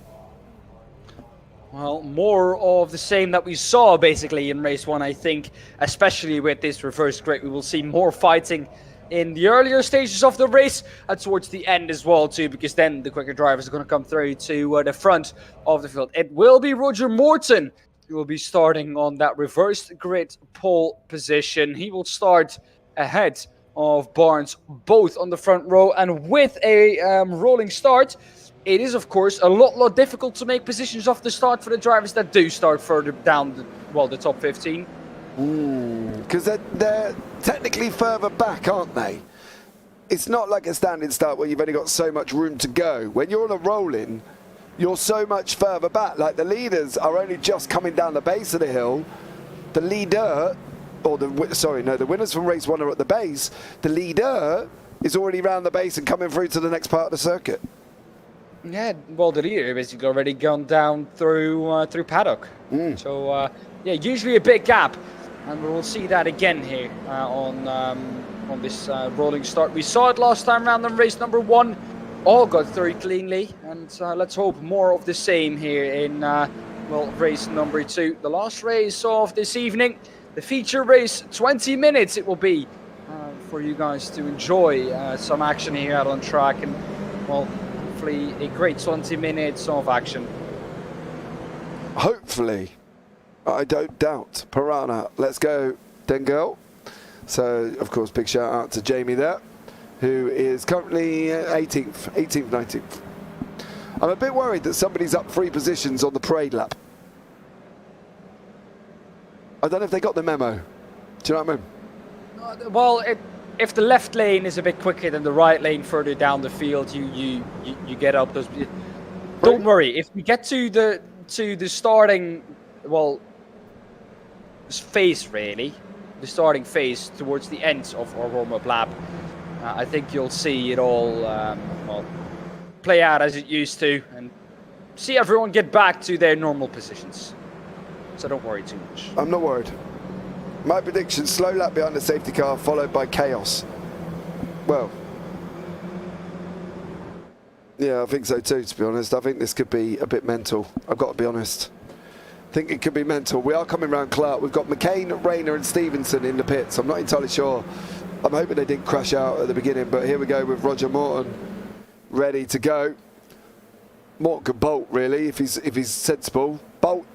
Well, more of the same that we saw basically in race 1, I think, especially with this reverse grid. We will see more fighting in the earlier stages of the race and towards the end as well too, because then the quicker drivers are going to come through to the front of the field. It will be Roger Morton who will be starting on that reverse grid pole position. He will start ahead of Barnes, both on the front row, and with a rolling start. It is, of course, a lot difficult to make positions off the start for the drivers that do start further down the top 15. Because they're technically further back, aren't they? It's not like a standing start where you've only got so much room to go. When you're on a roll-in, you're so much further back. Like the leaders are only just coming down the base of the hill. The leader, the winners from race 1 are at the base. The leader is already round the base and coming through to the next part of the circuit. Yeah, well, the leader basically already gone down through paddock. So yeah, usually a big gap, and we will see that again here on this rolling start. We saw it last time round in race number 1. All got through cleanly, and let's hope more of the same here in race number 2, the last race of this evening, the feature race. 20 minutes it will be for you guys to enjoy some action here out on track, and well, hopefully a great 20 minutes of action. Hopefully, I don't doubt. Piranha, let's go, Dengel. So, of course, big shout out to Jamie there, who is currently 18th, 19th. I'm a bit worried that somebody's up 3 positions on the parade lap. I don't know if they got the memo. Do you know what I mean? Well, if the left lane is a bit quicker than the right lane further down the field, you get up those. Don't worry. If we get to the starting phase, really, the starting phase towards the end of our warm-up lap, I think you'll see it all play out as it used to, and see everyone get back to their normal positions. So don't worry too much. I'm not worried. My prediction, slow lap behind the safety car, followed by chaos. Well, yeah, I think so too, to be honest. I think this could be a bit mental. I've got to be honest. I think it could be mental. We are coming round Clark. We've got McCain, Rayner and Stevenson in the pits. I'm not entirely sure. I'm hoping they didn't crash out at the beginning, but here we go with Roger Morton ready to go. Morton could bolt, really, if he's sensible. Bolt.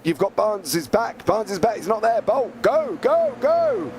You've got Barnes' back. Barnes' back. He's not there. Bolt. Go.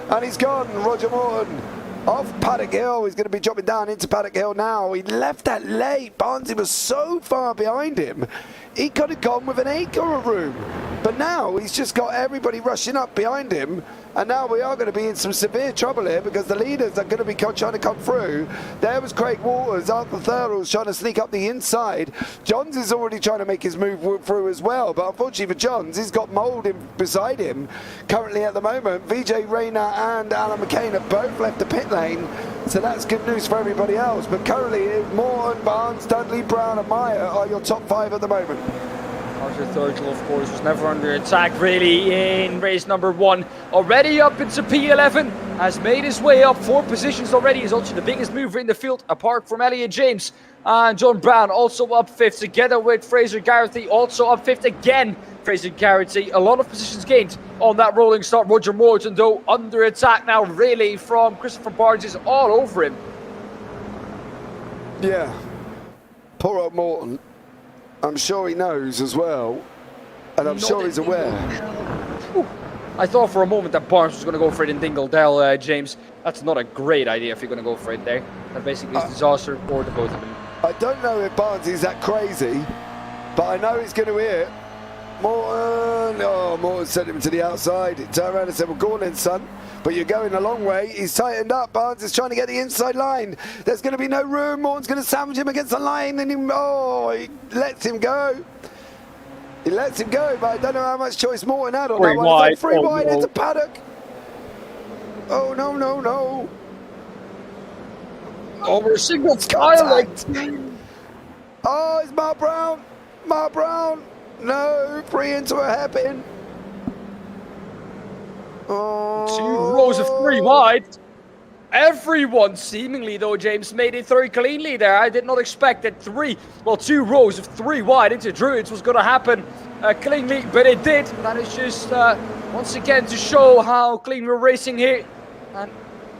And he's gone. Roger Morton off Paddock Hill. He's going to be dropping down into Paddock Hill now. He left that late. Barnes was so far behind him. He could have gone with an acre of room. But now he's just got everybody rushing up behind him. And now we are going to be in some severe trouble here because the leaders are going to be trying to come through. There was Craig Waters, Arthur Thurles trying to sneak up the inside. Johns is already trying to make his move through as well. But unfortunately for Johns, he's got Mould beside him currently at the moment. VJ Rayner and Alan McCain have both left the pit lane. So that's good news for everybody else. But currently, Morton, Barnes, Dudley, Brown and Meyer are your top 5 at the moment. Arthur Thurgle, of course, was never under attack really in race number 1. Already up into P11, has made his way up 4 positions already. He's also the biggest mover in the field, apart from Elliot James. And John Brown also up 5th, together with Fraser Garrity, also up 5th again. Fraser Garrity, a lot of positions gained on that rolling start. Roger Morton, though, under attack now, really, from Christopher Barnes, is all over him. Yeah, poor old Morton. I'm sure he knows as well and I'm sure he's aware. Ooh. I thought for a moment that Barnes was going to go for it in Dingledell, James. That's not a great idea if you're going to go for it there. That basically is disaster for the both of them. I don't know if Barnes is that crazy, but I know he's going to hit. Morton, Morton sent him to the outside. He turned around and said, well, go on then, son. But you're going a long way. He's tightened up. Barnes is trying to get the inside line. There's going to be no room. Morton's going to sandwich him against the line, and he lets him go. He lets him go, but I don't know how much choice Morton had on that one. Free wide into Paddock. Oh, no, no, no. Oh, we're single skylight. Oh, it's Mark Brown. Mark Brown. No, free into a hairpin. Oh. 2 rows of 3 wide. Everyone seemingly, though, James, made it very cleanly there. I did not expect that 2 rows of 3 wide into Druids was going to happen cleanly, but it did. That is just, once again, to show how clean we're racing here. And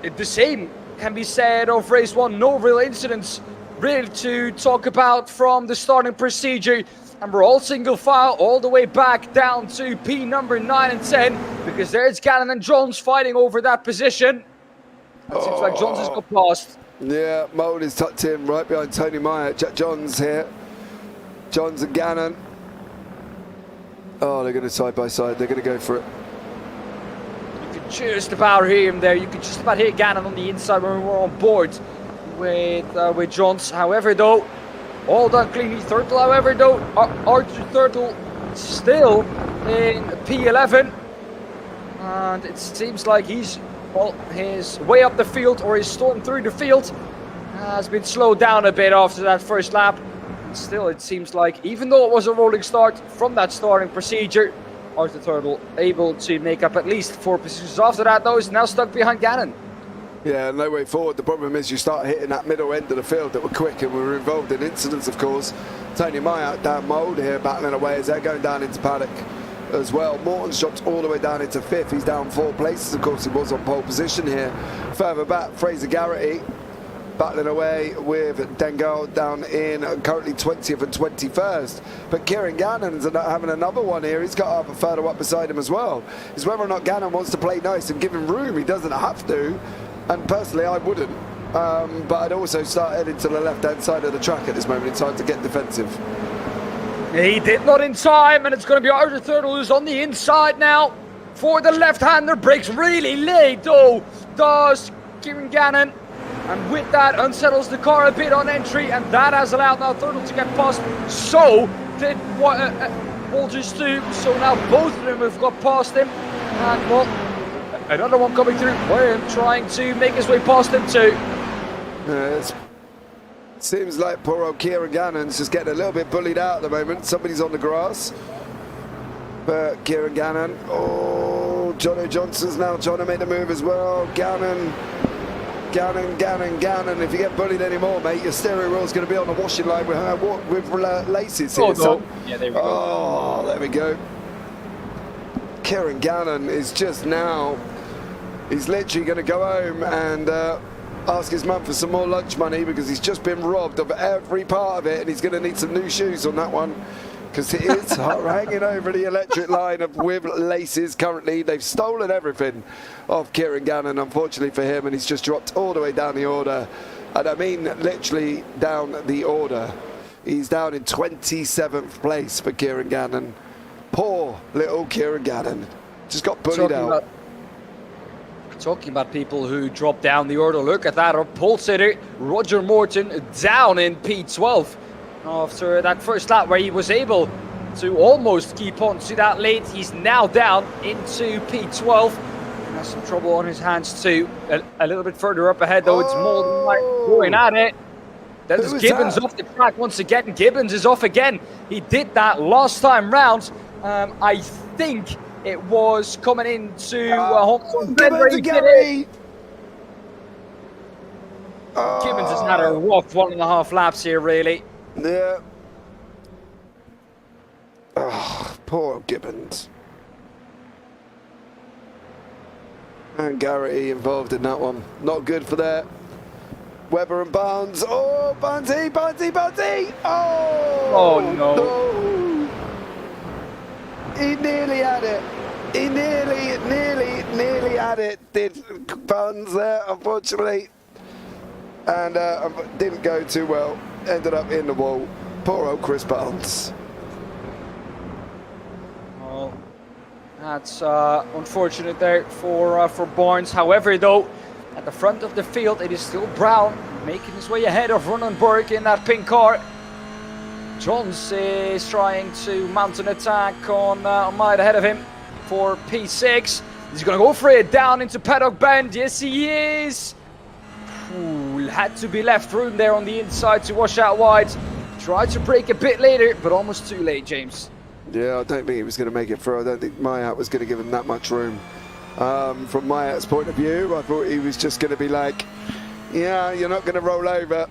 the same can be said of race 1. No real incidents really to talk about from the starting procedure. And we're all single file all the way back down to P number 9 and 10, because there's Gannon and Jones fighting over that position. It seems like Johns has got past. Yeah, Mould is tucked in right behind Tony Meyer. Jack Johns here. Johns and Gannon. Oh, they're going to side by side. They're going to go for it. You could just about hear him there. You could just about hear Gannon on the inside when we were on board with Johns. However, though, all done cleanly. Turtle, however, though, Arthur Turtle still in P11. And it seems like he's, well, his way up the field, or his storm through the field, has been slowed down a bit after that first lap. And still, it seems like, even though it was a rolling start from that starting procedure, Arthur Turtle able to make up at least 4 positions after that, though, is now stuck behind Gannon. Yeah, no way forward. The problem is you start hitting that middle end of the field that were quick, and we were involved in incidents, of course. Tony Meyer, Dan Mould here battling away as they're going down into paddock as well. Morton's dropped all the way down into 5th. He's down 4 places. Of course, he was on pole position here. Further back, Fraser Garrity battling away with Dengal down in currently 20th and 21st. But Kieran Gannon's having another one here. He's got Arthur further up beside him as well. It's whether or not Gannon wants to play nice and give him room. He doesn't have to. And personally, I wouldn't. But I'd also start heading to the left-hand side of the track at this moment in time to get defensive. He did not in time, and it's going to be Arthur Turtle who's on the inside now for the left-hander. Brakes really late, though, does Kieran Gannon. And with that, unsettles the car a bit on entry, and that has allowed now Turtle to get past. So did Walters too. So now both of them have got past him. And, well, another one coming through. William trying to make his way past him too. It seems like poor old Kieran Gannon's just getting a little bit bullied out at the moment. Somebody's on the grass. But Kieran Gannon, Jono Johnson's now trying to make the move as well. Gannon. If you get bullied anymore, mate, your steering wheel's going to be on the washing line with laces here. No. Yeah, there we go. Oh, there we go. Kieran Gannon is just now, he's literally going to go home and ask his mum for some more lunch money, because he's just been robbed of every part of it, and he's going to need some new shoes on that one, because it is hanging over the electric line with laces currently. They've stolen everything off Kieran Gannon, unfortunately for him, and he's just dropped all the way down the order. And I mean literally down the order. He's down in 27th place for Kieran Gannon. Poor little Kieran Gannon. Just got bullied out. Talking about people who drop down the order, look at that. Our pole sitter, Roger Morton, down in P12. After that first lap where he was able to almost keep on to that lead, he's now down into P12. And has some trouble on his hands too. A little bit further up ahead though, it's Molden going at it. There's Gibbons off the track once again. Gibbons is off again. He did that last time round. I think it was coming into Hawthorne Bend where he did it. Gibbons has had a rough 1.5 laps here, really. Yeah. Oh, poor Gibbons. And Garrity involved in that one. Not good for that. Webber and Barnes. Oh, Barnesy. Oh! Oh, no. He nearly had it. He nearly had it. Did Barnes there, unfortunately. And didn't go too well. Ended up in the wall. Poor old Chris Barnes. Well, that's unfortunate there for Barnes. However, though, at the front of the field, it is still Brown making his way ahead of Ronenberg in that pink car. Johns is trying to mount an attack on Might ahead of him for P6. He's going to go for it down into Paddock Bend. Yes, he is. Ooh, had to be left room there on the inside to wash out wide. Tried to break a bit later, but almost too late, James. Yeah, I don't think he was going to make it through. I don't think Mayat was going to give him that much room. From Mayat's point of view, I thought he was just going to be like, yeah, you're not going to roll over.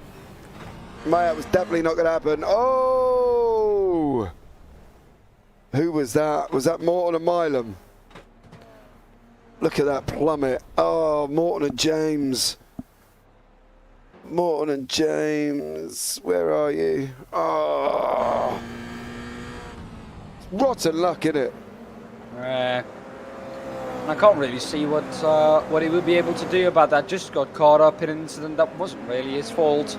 Mayat was definitely not going to happen. Oh! Who was that? Was that Morton and Milam? Look at that plummet. Oh, Morton and James. Morton and James, where are you? Oh, rotten luck, innit? I can't really see what he would be able to do about that. Just got caught up in an incident that wasn't really his fault,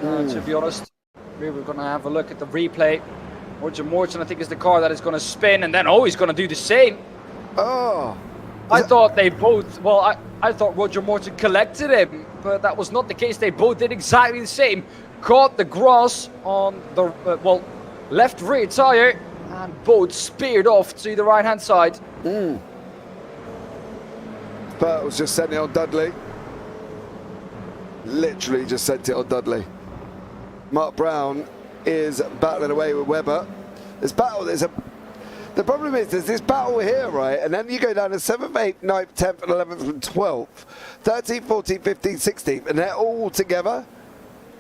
to be honest. We were going to have a look at the replay. Roger Morton, I think, is the car that is going to spin, and then he's going to do the same. Oh. I thought they both, well, I thought Roger Morton collected him, but that was not the case. They both did exactly the same. Caught the grass on the, left rear tire, and both speared off to the right-hand side. Bert was just sent it on Dudley. Literally just sent it on Dudley. Mark Brown is battling away with Webber. The problem is there's this battle here, right? And then you go down to 7th, 8th, 9th, 10th, and 11th, and 12th. 13th, 14th, 15th, 16th. And they're all together.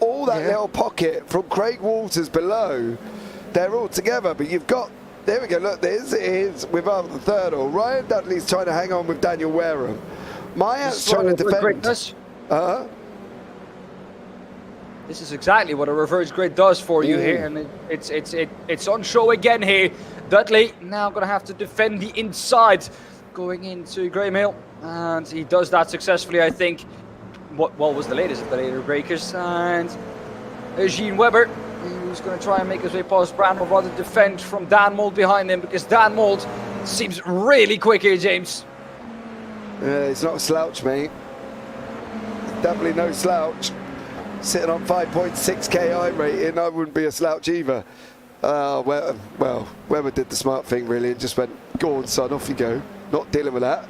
All that little pocket from Craig Walters below, they're all together. But you've got, there we go, look, this is without the third all. Ryan Dudley's trying to hang on with Daniel Wareham. Mayat's trying to defend. This is exactly what a reverse grid does for you here, and it's on show again here. Dudley now going to have to defend the inside going into Graham Hill, and he does that successfully, I think. What was the latest of the later breakers, and Eugene Webber, who's going to try and make his way past Brown, or rather defend from Dan Mould behind him, because Dan Mould seems really quick here, James. It's not a slouch, mate. Definitely no slouch. Sitting on 5.6k I rating, I wouldn't be a slouch either. Well, Webber did the smart thing really and just went, go on son, off you go. Not dealing with that.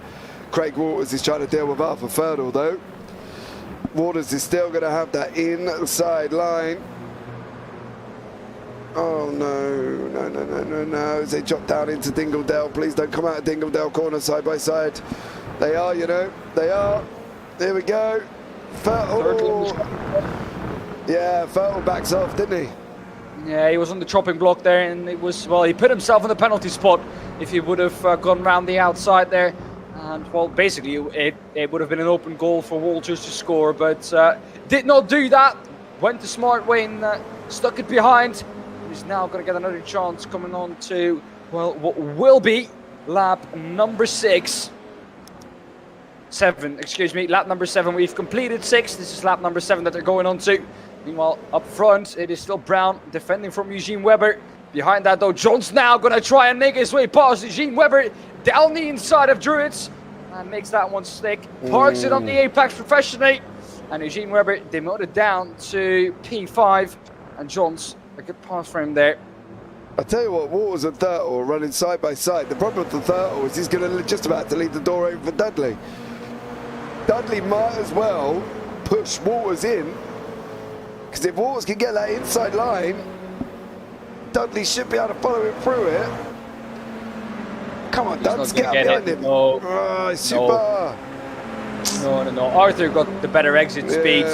Craig Waters is trying to deal with Arthur Ferdal though. Waters is still going to have that inside line. Oh no, as they drop down into Dingledale, please don't come out of Dingledale corner side by side. They are, you know, they are. There we go. Ferdal. Yeah, Ferdal backs off, didn't he? Yeah, he was on the chopping block there, and it was, well, he put himself in the penalty spot if he would have gone round the outside there. And, well, basically, it would have been an open goal for Walters to score, but did not do that. Went the smart way and stuck it behind. He's now going to get another chance coming on to, well, what will be lap number 7, excuse me, lap number 7. We've completed 6. This is lap number 7 that they're going on to. Meanwhile, up front, it is still Brown defending from Eugene Webber. Behind that, though, John's now going to try and make his way past Eugene Webber down the inside of Druids and makes that one stick. Parks it on the apex professionally. And Eugene Webber demoted down to P5. And John's a good pass for him there. I tell you what, Waters and Thurtle are running side by side. The problem with the Thurtle is he's going to just about to leave the door open for Dudley. Dudley might as well push Waters in, because if Waters can get that inside line, Dudley should be able to follow him through it. Come on, Dudley, get up behind him. No. Oh, super. No. Arthur got the better exit speed.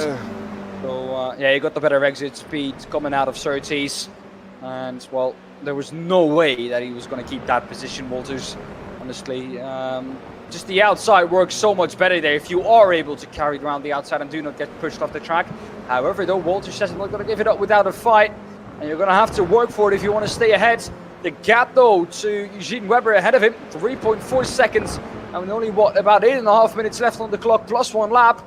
So, yeah, he got the better exit speed coming out of Surtees. And, well, there was no way that he was going to keep that position, Walters, honestly. Just the outside works so much better there if you are able to carry it around the outside and do not get pushed off the track. However, though, Walters says I'm not going to give it up without a fight. And you're going to have to work for it if you want to stay ahead. The gap, though, to Eugene Weber ahead of him, 3.4 seconds. And only, about 8.5 minutes left on the clock, plus 1 lap.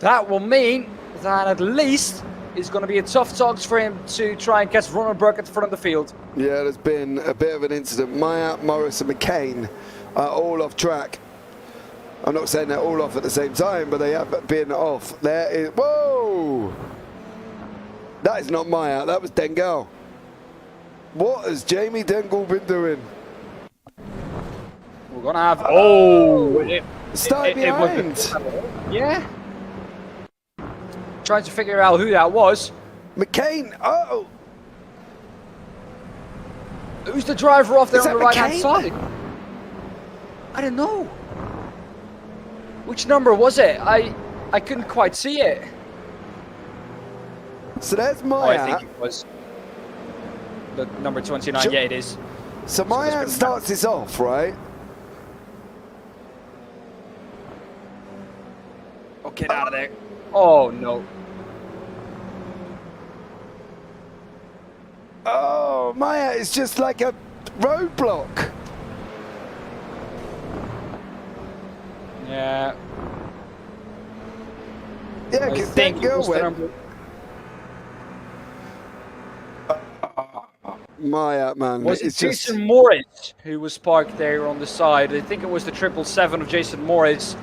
That will mean that at least it's going to be a tough task for him to try and catch Ronenberg at the front of the field. Yeah, there's been a bit of an incident. Maya, Morris and McCain are all off track. I'm not saying they're all off at the same time, but they have been off. There is... Whoa! That is not Maya, that was Dengel. What has Jamie Dengel been doing? We're going to have... Oh! Stay behind. Yeah. Trying to figure out who that was. McCain, oh! Who's the driver off there Is on the that right-hand McCain? side? I don't know. Which number was it? I couldn't quite see it. So there's Oh, Maya. I think it was the number 29. Yeah, it is. So Maya starts this off, right? Oh, get out of there. Oh, no. Oh, Maya is just like a roadblock. Yeah. Yeah, I because think it was the went. number... Maya, man. Was it it's Jason just... Morris who was parked there on the side? I think it was the 777 of Jason Morris,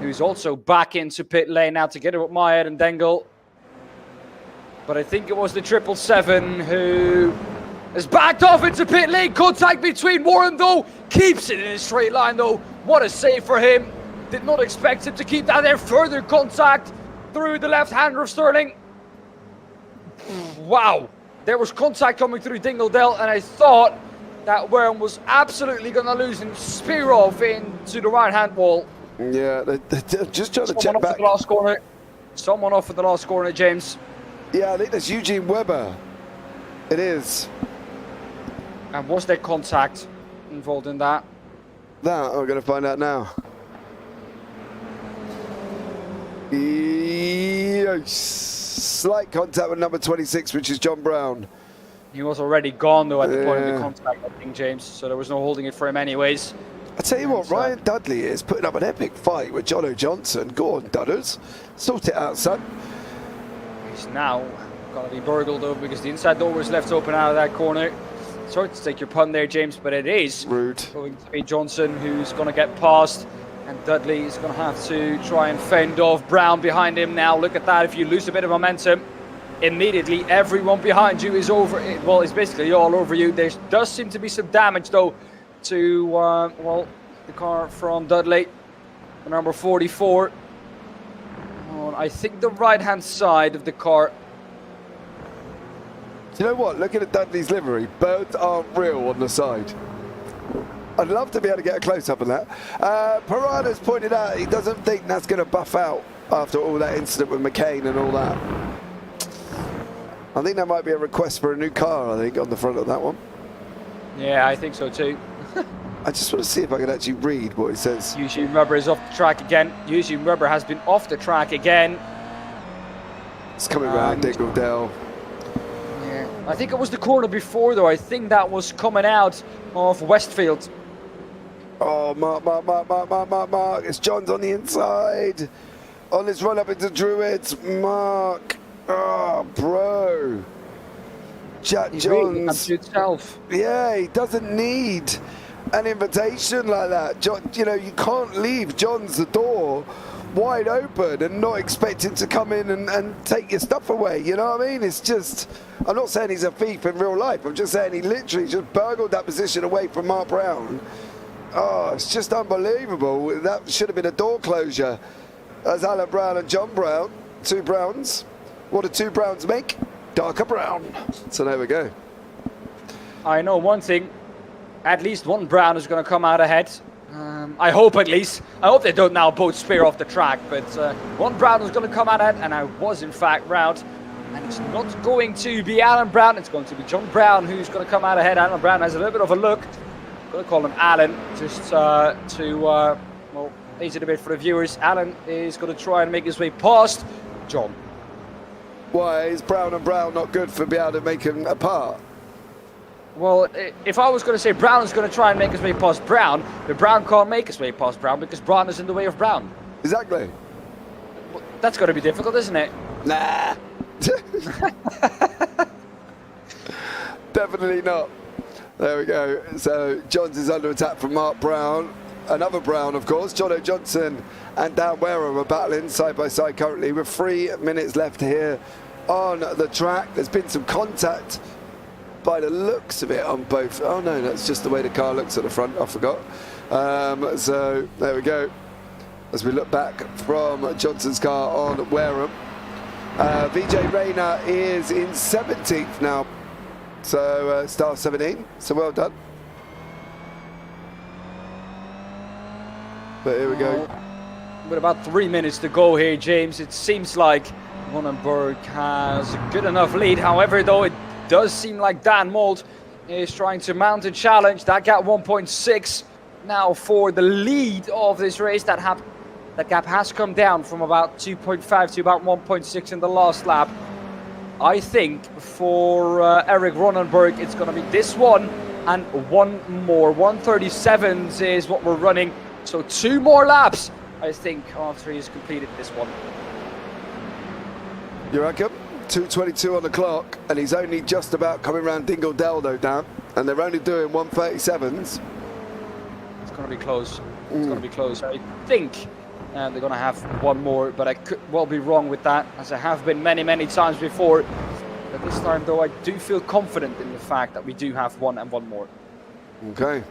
who's also back into pit lane now together with Maya and Dengel. But I think it was the 777 who has backed off into pit lane. Contact between Warren, though. Keeps it in a straight line, though. What a save for him. Did not expect him to keep that there. Further contact through the left-hander of Sterling. Wow. There was contact coming through Dingledale, and I thought that Warren was absolutely going to lose and spear off into the right-hand wall. Yeah, they're just trying to check Someone off back. at the last corner. Someone off at the last corner, James. Yeah, I think that's Eugene Weber. It is. And was there contact involved in that? That, I'm going to find out now. Yes. Slight contact with number 26, which is John Brown. He was already gone, though, at the point of the contact, I think, James. So there was no holding it for him anyways. I tell you what, Ryan Dudley is putting up an epic fight with Jono Johnson. Go on, Dudders. Sort it out, son. He's now going to be burgled, though, because the inside door was left open out of that corner. Sorry to take your pun there, James, but it is Rude. going to be Johnson who's going to get past. And Dudley is going to have to try and fend off Brown behind him now. Look at that. If you lose a bit of momentum, immediately everyone behind you is over. Well, it's basically all over you. There does seem to be some damage, though, to, well, the car from Dudley, the number 44. On, I think, the right-hand side of the car. Do you know what? Looking at Dudley's livery, birds aren't real on the side. I'd love to be able to get a close-up on that. Piranha's pointed out he doesn't think that's going to buff out after all that incident with McCain and all that. I think that might be a request for a new car, I think, on the front of that one. Yeah, I think so too. I just want to see if I can actually read what it says. Eugene Weber is off the track again. Eugene Weber has been off the track again. It's coming round Dingledale. Yeah, I think it was the corner before, though. I think that was coming out of Westfield. Oh, Mark. It's John's on the inside. On his run up into Druids. Mark. Oh, bro. Jack Johns. Yeah, he doesn't need an invitation like that. John, you know, you can't leave John's the door wide open and not expect him to come in and take your stuff away. You know what I mean? It's just, I'm not saying he's a thief in real life. I'm just saying he literally just burgled that position away from Mark Brown. Oh, it's just unbelievable. That should have been a door closure. As Alan Brown and John Brown, two Browns. What do two Browns make? Darker brown. So there we go. I know one thing. At least one Brown is going to come out ahead. I hope, at least. I hope they don't now both spear off the track. But one Brown is going to come out ahead. And I was, in fact, round. And it's not going to be Alan Brown. It's going to be John Brown who's going to come out ahead. Alan Brown has a little bit of a look. I'm going to call him Alan, just to, well, ease it a bit for the viewers. Alan is going to try and make his way past John. Why is Brown and Brown not good for being able to make them apart? Well, if I was going to say Brown is going to try and make his way past Brown, but Brown can't make his way past Brown because Brown is in the way of Brown. Exactly. Well, that's going to be difficult, isn't it? Nah. Definitely not. There we go. So Johns is under attack from Mark Brown. Another Brown, of course. Jono Johnson and Dan Wareham are battling side by side currently with 3 minutes left here on the track. There's been some contact by the looks of it on both. Oh no, that's just the way the car looks at the front. I forgot. So there we go. As we look back from Johnson's car on Wareham. VJ Rayner is in 17th now. So star 17. So well done. But here we go. With about 3 minutes to go here, James, it seems like Ronenberg has a good enough lead. However, though, it does seem like Dan Mold is trying to mount a challenge. That gap 1.6 now for the lead of this race. That gap has come down from about 2.5 to about 1.6 in the last lap. I think for Eric Ronenberg, it's going to be this one and one more. 1:37 is what we're running. So 2 more laps, I think, after he's completed this one. You reckon? 2:22 on the clock, and he's only just about coming around Dingle Dell though, Dan. And they're only doing 1:37s. It's going to be close. It's going to be close. I think they're going to have one more, but I could well be wrong with that, as I have been many, many times before. But this time, though, I do feel confident in the fact that we do have one and one more. Okay.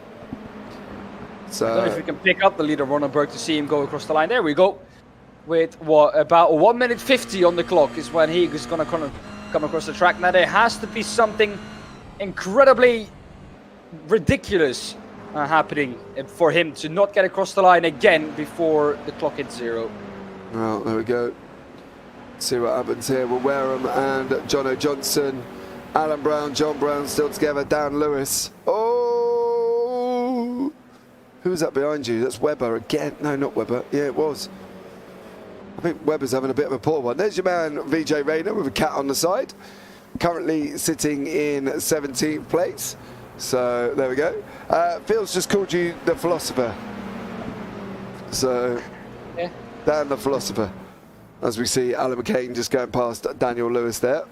So I don't know if we can pick up the leader, Ronenberg, to see him go across the line. There we go. With what, about 1:50 on the clock is when he is going to come across the track. Now there has to be something incredibly ridiculous happening for him to not get across the line again before the clock hits 0. Well, there we go. See what happens here with Wareham and Jono Johnson. Alan Brown, John Brown still together. Dan Lewis. Oh! Who's that behind you? That's Webber again. No, not Webber. Yeah, it was. I think Webber's having a bit of a poor one. There's your man, VJ Rayner, with a cat on the side. Currently sitting in 17th place. So, there we go. Phil's just called you the philosopher. So, Yeah. Dan the philosopher. As we see Alan McCain just going past Daniel Lewis there.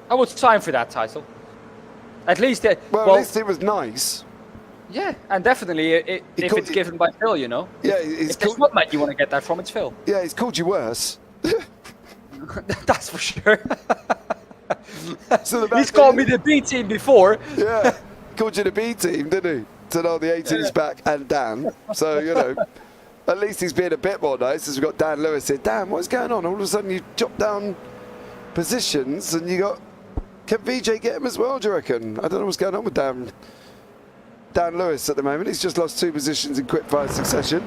I was time for that title. At least, Well, at least it was nice. Yeah, and definitely if it's given by Phil, you know. Yeah, if there's one man you want to get that from, it's Phil. Yeah, he's called you worse. That's for sure. So He's called me the B team before. Yeah, called you the B team, didn't he? Said, oh, the 18's back and Dan. So, you know, at least he's being a bit more nice as we've got Dan Lewis here. Dan, what's going on? All of a sudden you dropped down positions and you got... Can VJ get him as well, do you reckon? I don't know what's going on with Dan Lewis at the moment. He's just lost 2 positions in quick fire succession.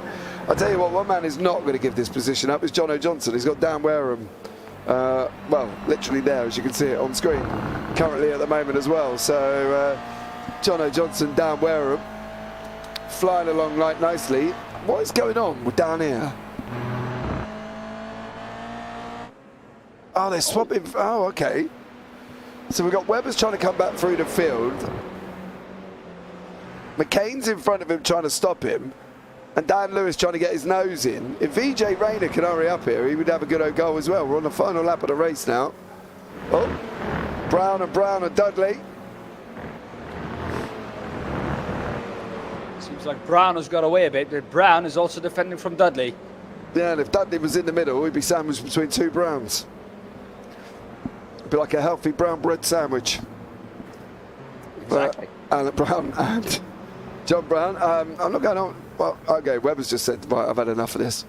I'll tell you what, one man is not going to give this position up is Jono Johnson. He's got Dan Wareham, well, literally there, as you can see it on screen, currently at the moment as well. So, Jono Johnson, Dan Wareham, flying along like nicely. What is going on with down here? Oh, they're swapping. Oh, okay. So we've got Webber's trying to come back through the field. McCain's in front of him trying to stop him. And Dan Lewis trying to get his nose in. If VJ Rayner can hurry up here, he would have a good old goal as well. We're on the final lap of the race now. Oh, Brown and Dudley. Seems like Brown has got away a bit, but Brown is also defending from Dudley. Yeah, and if Dudley was in the middle, he'd be sandwiched between 2 Browns. It'd be like a healthy brown bread sandwich. Exactly. Alan Brown and John Brown. I'm not going on. Well, okay, Webber's just said, right, I've had enough of this.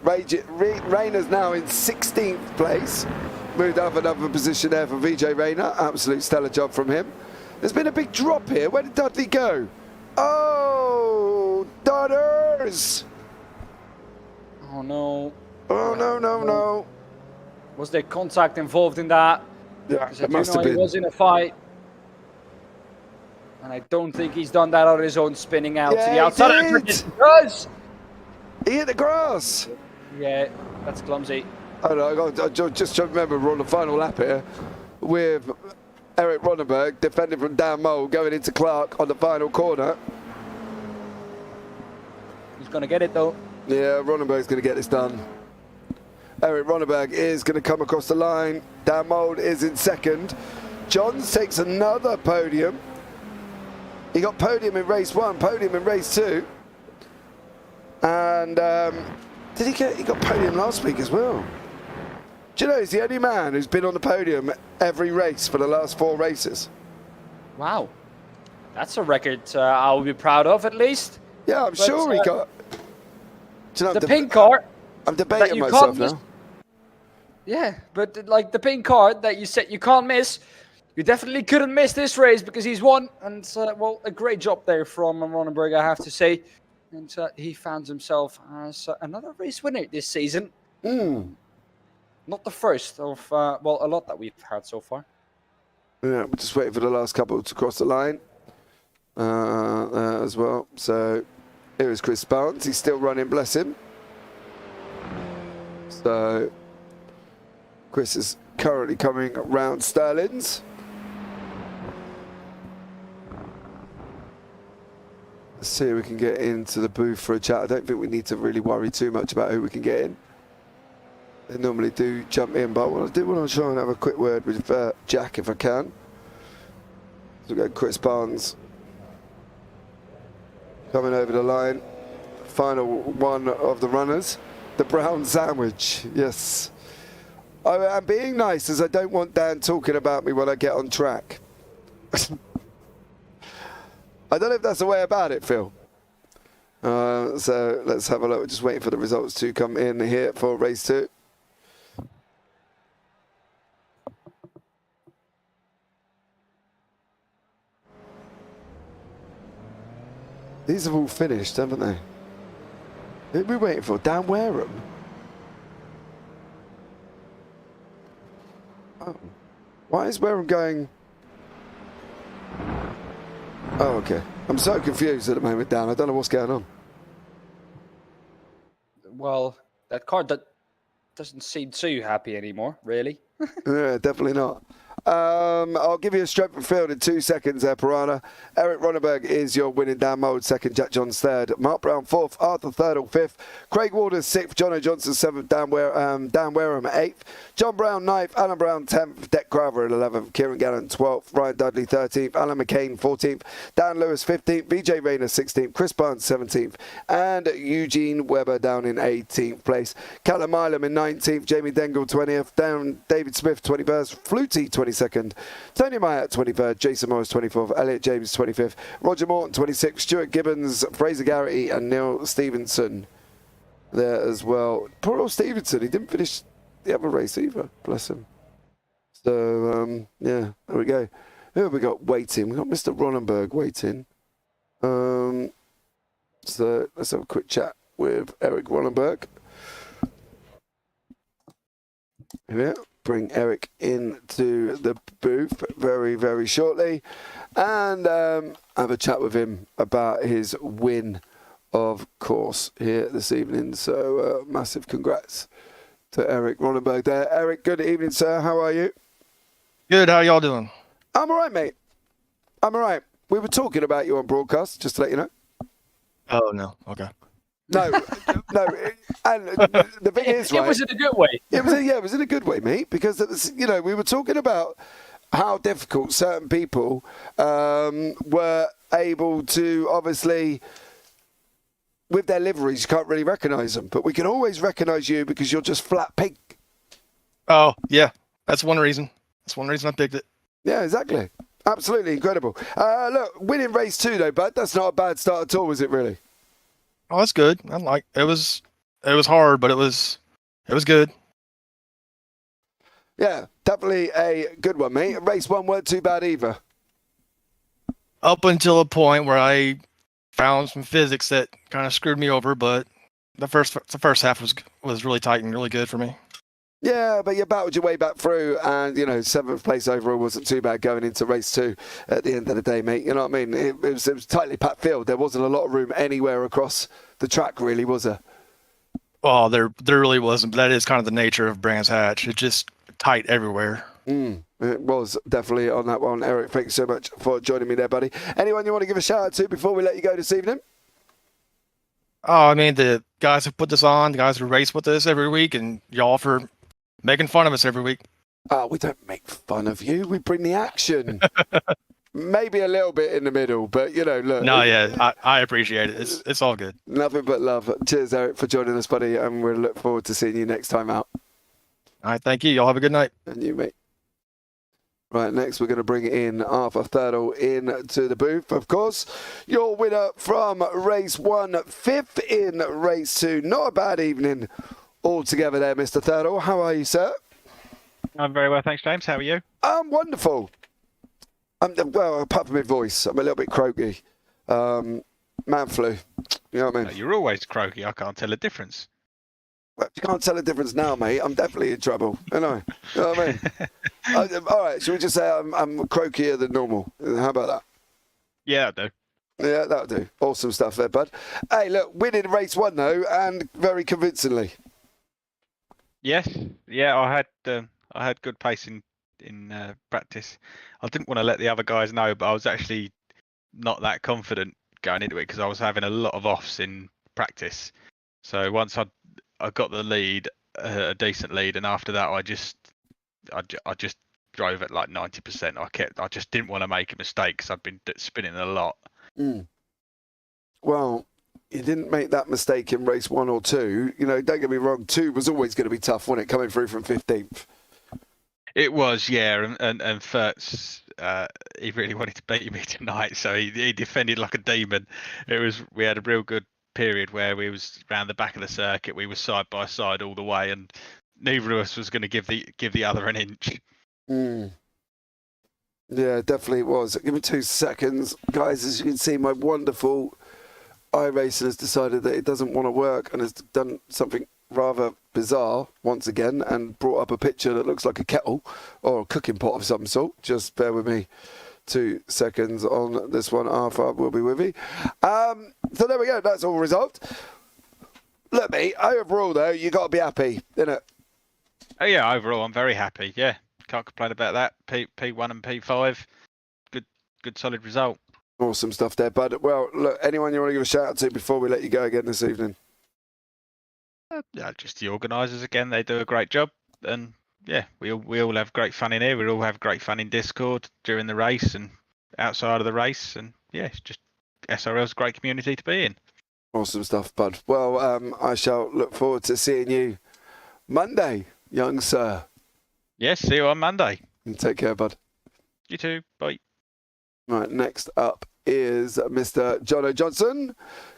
Rayner's now in 16th place. Moved up another position there for VJ Rayner. Absolute stellar job from him. There's been a big drop here. Where did Dudley go? Oh, Dudders! Oh no. Oh, no. Was there contact involved in that? Yeah, Because I it must do know have he been. was in a fight. And I don't think he's done that on his own, spinning out to Yeah, the he outside. did. He does! He hit the grass. Yeah, that's clumsy. I don't know, I just remember we're on the final lap here with Eric Ronneberg, defended from Dan Mole, going into Clark on the final corner. He's going to get it, though. Yeah, Ronneberg's going to get this done. Eric Ronneberg is going to come across the line. Dan Mold is in second. Johns takes another podium. He got podium in race 1, podium in race 2. And he got podium last week as well. Do you know, he's the only man who's been on the podium every race for the last 4 races. Wow. That's a record I'll be proud of, at least. Yeah, I'm sure he got... Do you know, the pink card. I'm debating myself now. Yeah, but like the pink card that you said you can't miss, you definitely couldn't miss this race because he's won. And, well, a great job there from Ronneberg, I have to say. And he found himself as another race winner this season. Not the first of, well, a lot that we've had so far. Yeah, we're just waiting for the last couple to cross the line as well. So here is Chris Barnes. He's still running, bless him. So Chris is currently coming around Sterling's. Let's see if we can get into the booth for a chat. I don't think we need to really worry too much about who we can get in. They normally do jump in, but I do want to try and have a quick word with Jack if I can. So we've got Chris Barnes coming over the line. Final one of the runners. The brown sandwich, yes. I'm being nice as I don't want Dan talking about me when I get on track. I don't know if that's the way about it, Phil. So let's have a look. We're just waiting for the results to come in here for race 2. These have all finished, haven't they? Who are we waiting for? Dan Wareham? Oh. Why is Wareham going... Oh, okay. I'm so confused at the moment, Dan. I don't know what's going on. Well, that card doesn't seem too happy anymore, really. Yeah, definitely not. I'll give you a straight from field in 2 seconds there, Piranha. Eric Ronneberg is your winning. Dan Mold second, Jack Johns third, Mark Brown fourth, Arthur third or fifth, Craig Waters sixth, Jono Johnson seventh, Dan Wareham eighth, John Brown ninth, Alan Brown 10th, Deck Craver at 11th, Kieran Gallant 12th, Ryan Dudley 13th, Alan McCain 14th, Dan Lewis 15th, BJ Rayner 16th, Chris Barnes 17th, and Eugene Webber down in 18th place. Callum Milam in 19th, Jamie Dengle 20th, down David Smith 21st, Flutie 22nd, Tony Myatt 23rd, Jason Morris 24th, Elliot James 25th, Roger Morton 26th, Stuart Gibbons, Fraser Garrity and Neil Stevenson there as well. Poor old Stevenson, he didn't finish the other race either, bless him. So, yeah, there we go. Who have we got waiting? We've got Mr. Ronneberg waiting. So let's have a quick chat with Eric Ronneberg. Here, bring Eric into the booth very, very shortly and have a chat with him about his win, of course, here this evening. So massive congrats to Eric Ronneberg there. Eric, good evening, sir. How are you? Good. How y'all doing? I'm all right, mate. I'm all right. We were talking about you on broadcast, just to let you know. Oh, no. Okay. No, no. And the thing is, right, it was in a good way. It was in a good way, mate, because it was, you know, we were talking about how difficult certain people were able to, obviously, with their liveries, you can't really recognise them, but we can always recognise you because you're just flat pink. Oh, yeah. That's one reason. That's one reason I picked it. Yeah, exactly. Absolutely incredible. Look, winning race 2 though, bud, that's not a bad start at all, was it really? Oh, that's good. It was hard, but it was good. Yeah, definitely a good one, mate. Race 1 weren't too bad either. Up until a point where I found some physics that kind of screwed me over, but the first half was really tight and really good for me. Yeah, but you battled your way back through, and, you know, 7th place overall wasn't too bad going into race 2 at the end of the day, mate. You know what I mean? It was tightly packed field. There wasn't a lot of room anywhere across the track, really, was there? Oh, there really wasn't. But that is kind of the nature of Brands Hatch. It's just tight everywhere. It was definitely on that one. Eric, thanks so much for joining me there, buddy. Anyone you want to give a shout out to before we let you go this evening? Oh, I mean, the guys who put this on, the guys who race with us every week, and y'all for making fun of us every week. Oh, we don't make fun of you. We bring the action. Maybe a little bit in the middle, but, you know, look. No, yeah, I appreciate it. It's all good. Nothing but love. Cheers, Eric, for joining us, buddy, and we'll look forward to seeing you next time out. All right, thank you. Y'all have a good night. And you, mate. Right, next we're going to bring in Arthur Thurtle into the booth, of course. Your winner from race 1, fifth in race 2. Not a bad evening altogether there, Mr. Thurtle. How are you, sir? I'm very well, thanks, James. How are you? I'm wonderful. Well, apart from my voice, I'm a little bit croaky. Man flu. You know what I mean? No, you're always croaky. I can't tell a difference. Well, you can't tell a difference now, mate. I'm definitely in trouble. You know what I mean? All right, should we just say I'm croakier than normal? How about that? Yeah, I do. Yeah, that'll do. Awesome stuff there, bud. Hey, look, winning race 1, though, and very convincingly. Yes, yeah, I had good pace in practice. I didn't want to let the other guys know, but I was actually not that confident going into it because I was having a lot of offs in practice. So once I got the lead, a decent lead, and after that I just drove at like 90%. I just didn't want to make a mistake because I'd been spinning a lot. Well, you didn't make that mistake in race 1 or 2. You know, don't get me wrong, 2 was always going to be tough, wasn't it, coming through from 15th? It was, yeah, and Furtz, he really wanted to beat me tonight, so he defended like a demon. We had a real good period where we was around the back of the circuit. We were side by side all the way, and neither of us was going to give the other an inch. Yeah, definitely it was. Give me 2 seconds, guys. As you can see, my wonderful iRacer has decided that it doesn't want to work and has done something rather bizarre once again and brought up a picture that looks like a kettle or a cooking pot of some sort. Just bear with me 2 seconds on this one. Arthur will be with you. So there we go. That's all resolved. Look, mate, overall, though, you got to be happy, innit? Oh, yeah, overall, I'm very happy. Yeah, can't complain about that. P1 and P5, good solid result. Awesome stuff there, bud. Well, look, anyone you want to give a shout out to before we let you go again this evening? Yeah, just the organisers again. They do a great job, and yeah, we all have great fun in here. We all have great fun in Discord during the race and outside of the race, and yeah, it's just SRL's a great community to be in. Awesome stuff, bud. Well, I shall look forward to seeing you Monday, young sir. Yes, see you on Monday. And take care, bud. You too. Bye. Right, next up is Mr. Jono Johnson.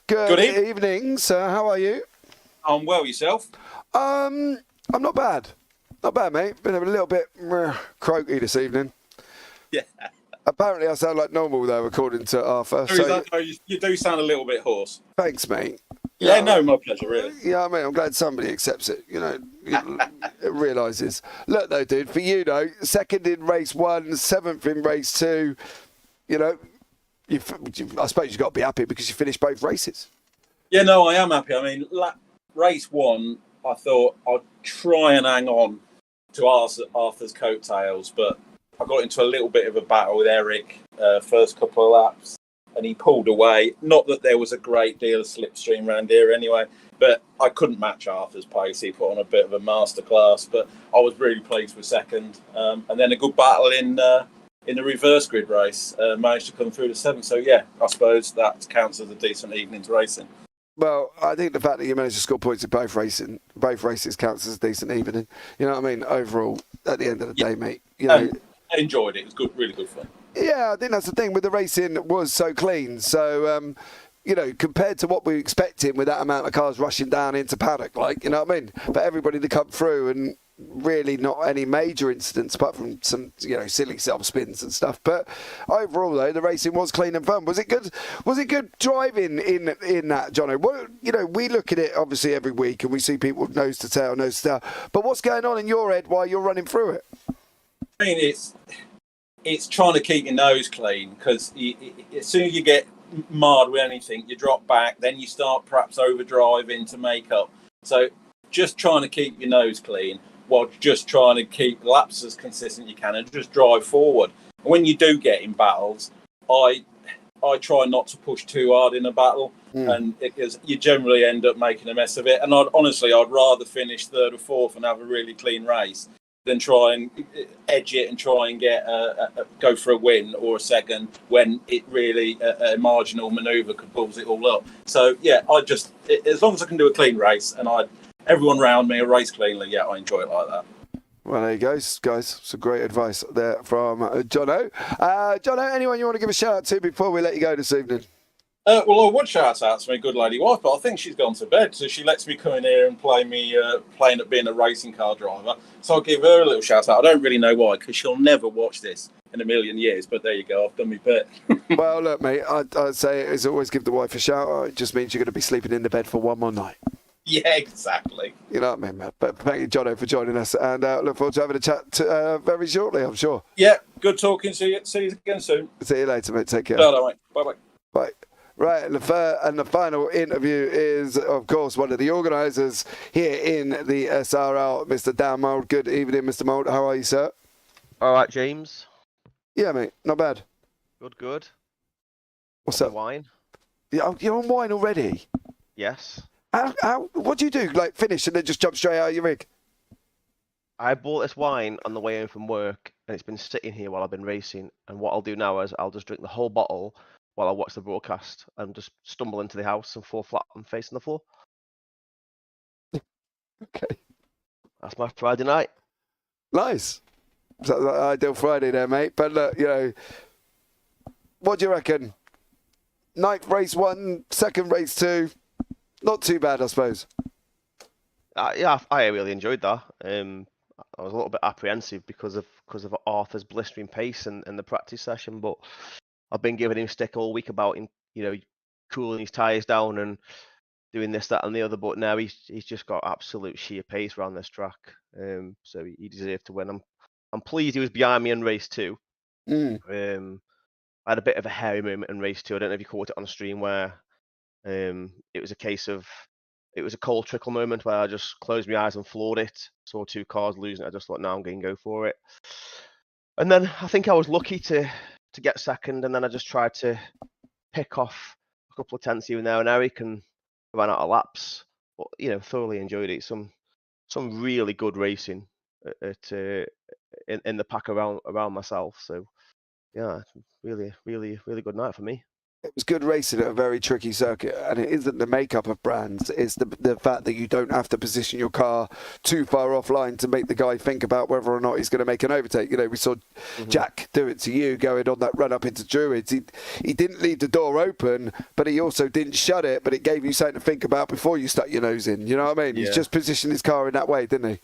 Good evening, sir. How are you? I'm well, yourself? I'm not bad. Not bad, mate. Been a little bit croaky this evening. Yeah. Apparently I sound like normal, though, according to Arthur. You do sound a little bit hoarse. Thanks, mate. Yeah, no, my pleasure, really. Yeah, mate, I'm glad somebody accepts it, you know, it realises. Look, though, dude, for you, though, 2nd in race 1, 7th in race 2, you know, I suppose you've got to be happy because you finished both races. Yeah, no, I am happy. I mean, race 1, I thought I'd try and hang on to Arthur's coattails, but I got into a little bit of a battle with Eric first couple of laps, and he pulled away. Not that there was a great deal of slipstream around here anyway, but I couldn't match Arthur's pace. He put on a bit of a masterclass, but I was really pleased with 2nd. And then a good battle in the reverse grid race, managed to come through to 7th. So, yeah, I suppose that counts as a decent evening's racing. Well, I think the fact that you managed to score points in both races counts as a decent evening. You know what I mean? Overall, at the end of the day, mate. You know, I enjoyed it. It was good, really good fun. Yeah, I think that's the thing with the racing was so clean. So, you know, compared to what we were expecting with that amount of cars rushing down into paddock, like, you know what I mean? But everybody to come through and really not any major incidents apart from some, you know, silly self-spins and stuff. But overall, though, the racing was clean and fun. Was it good? Was it good driving in that, Jono? What, you know, we look at it obviously every week and we see people nose to tail. But what's going on in your head while you're running through it? I mean, it's trying to keep your nose clean because as soon as you get marred with anything, you drop back, then you start perhaps overdriving to make up. So just trying to keep your nose clean. while just trying to keep laps as consistent as you can and just drive forward. And when you do get in battles, I try not to push too hard in a battle, and you generally end up making a mess of it. And I'd rather finish third or fourth and have a really clean race than try and edge it and try and get go for a win or a second when it really a marginal manoeuvre could balls it all up. So yeah, as long as I can do a clean race and everyone around me race cleanly, yeah, I enjoy it like that. Well, there you go, guys. Some great advice there from Jono. Jono, anyone you want to give a shout out to before we let you go this evening? Well, I would shout out to my good lady wife, but I think she's gone to bed, so she lets me come in here and playing at being a racing car driver. So I'll give her a little shout out. I don't really know why, because she'll never watch this in a million years, but there you go, I've done my bit. Well, look, mate, I'd say it's always give the wife a shout out. It just means you're going to be sleeping in the bed for one more night. Yeah, exactly. You know what I mean, Matt? But thank you, Jono, for joining us, and look forward to having a chat very shortly, I'm sure. Yeah, good talking. See you again soon. See you later, mate. Take care. Bye, mate. Bye-bye. Bye. Right, and the final interview is, of course, one of the organisers here in the SRL, Mr. Daan Mould. Good evening, Mr. Mould. How are you, sir? All right, James. Yeah, mate. Not bad. Good. What's up? Wine? Yeah, you're on wine already? Yes. What do you do? Like, finish and then just jump straight out of your rig? I bought this wine on the way home from work, and it's been sitting here while I've been racing. And what I'll do now is I'll just drink the whole bottle while I watch the broadcast and just stumble into the house and fall flat on face on the floor. Okay. That's my Friday night. Nice. So, like, ideal Friday there, mate. But look, what do you reckon? Ninth race 1, second race 2. Not too bad, I suppose. Yeah, I really enjoyed that. I was a little bit apprehensive because of Arthur's blistering pace in the practice session, but I've been giving him stick all week about him, cooling his tyres down and doing this, that, and the other. But now he's just got absolute sheer pace around this track. So he deserved to win. I'm pleased he was behind me in race 2. I had a bit of a hairy moment in race 2. I don't know if you caught it on stream where it was a case of it was a cold trickle moment where I just closed my eyes and floored it. Saw 2 cars losing it. I just thought, no, I'm going to go for it. And then I think I was lucky to get second, and then I just tried to pick off a couple of tenths here and there, and Eric and ran out of laps. But thoroughly enjoyed it. Some really good racing in the pack around myself. So yeah, really good night for me. It was good racing at a very tricky circuit, and it isn't the makeup of brands, it's the fact that you don't have to position your car too far offline to make the guy think about whether or not he's going to make an overtake. We saw Jack do it to you going on that run up into Druids. He didn't leave the door open, but he also didn't shut it, but it gave you something to think about before you stuck your nose in. You know what I mean? Yeah. He's just positioned his car in that way, didn't he?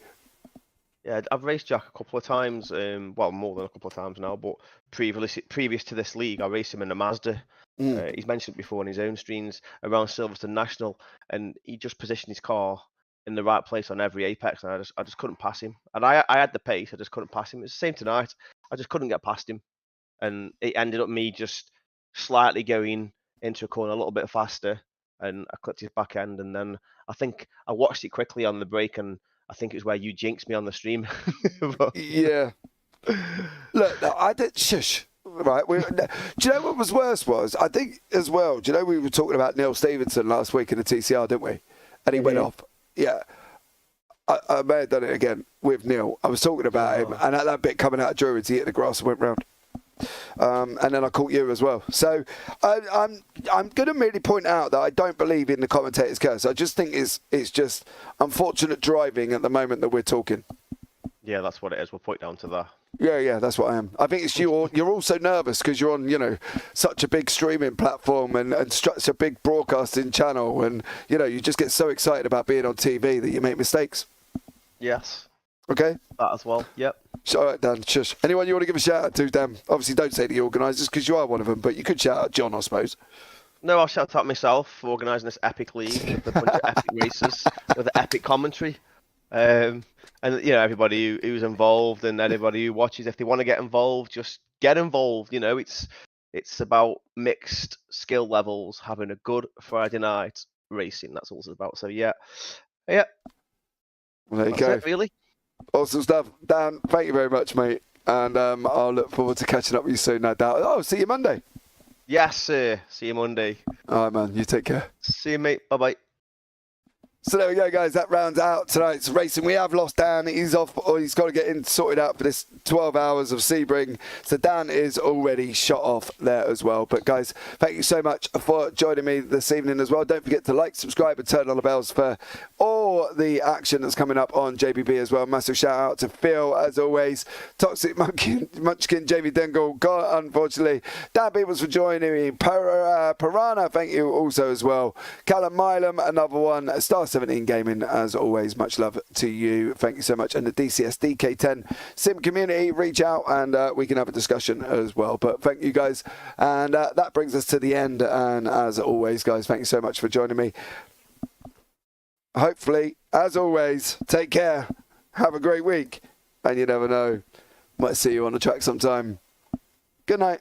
Yeah, I've raced Jack a couple of times, well, more than a couple of times now, but previous to this league, I raced him in a Mazda. He's mentioned it before in his own streams around Silverstone National, and he just positioned his car in the right place on every apex, and I just couldn't pass him. And I had the pace, I just couldn't pass him. It's the same tonight. I just couldn't get past him, and it ended up me just slightly going into a corner a little bit faster, and I clipped his back end, and then I think I watched it quickly on the break, and I think it was where you jinxed me on the stream. Yeah. Look, I did. Shush. Right. Do you know what was worse was? I think as well. Do you know we were talking about Neil Stevenson last week in the TCR, didn't we? And he went off. Yeah. I may have done it again with Neil. I was talking about him, and at that bit coming out of Druids, he hit the grass and went round. And then I caught you as well. So I'm going to merely point out that I don't believe in the commentator's curse. I just think it's just unfortunate driving at the moment that we're talking. Yeah, that's what it is. We'll point down to that. Yeah, that's what I am. I think it's you're also nervous because you're on, such a big streaming platform and such a big broadcasting channel, and you just get so excited about being on TV that you make mistakes. Yes. Okay. That as well. Yep. All right, Dan. Shush. Anyone you want to give a shout out to, Dan? Obviously, don't say the organisers because you are one of them, but you could shout out John, I suppose. No, I'll shout out myself for organising this epic league with a bunch of epic races with an epic commentary. And everybody who's involved and anybody who watches, if they want to get involved, just get involved. It's about mixed skill levels, having a good Friday night racing. That's all it's about. So yeah. Well, there you go. It, really. Awesome stuff. Dan, thank you very much, mate. And I'll look forward to catching up with you soon, no doubt. Oh, see you Monday. Yes, sir. See you Monday. All right, man. You take care. See you, mate. Bye-bye. So there we go, guys. That rounds out tonight's racing. We have lost Dan. He's off, or he's got to get in sorted out for this 12 hours of Sebring. So Dan is already shot off there as well. But guys, thank you so much for joining me this evening as well. Don't forget to like, subscribe, and turn on the bells for all the action that's coming up on JPB as well. Massive shout out to Phil, as always. Toxic Munchkin, Jamie Dingle, God, unfortunately. Daan Pepels for joining me. Piranha, thank you also as well. Callum Milam, another one. Star 17 Gaming, as always, much love to you. Thank you so much. And the DCS DK10 Sim community, reach out and we can have a discussion as well. But thank you guys. And that brings us to the end. And as always, guys, thank you so much for joining me. Hopefully, as always, take care. Have a great week. And you never know, might see you on the track sometime. Good night.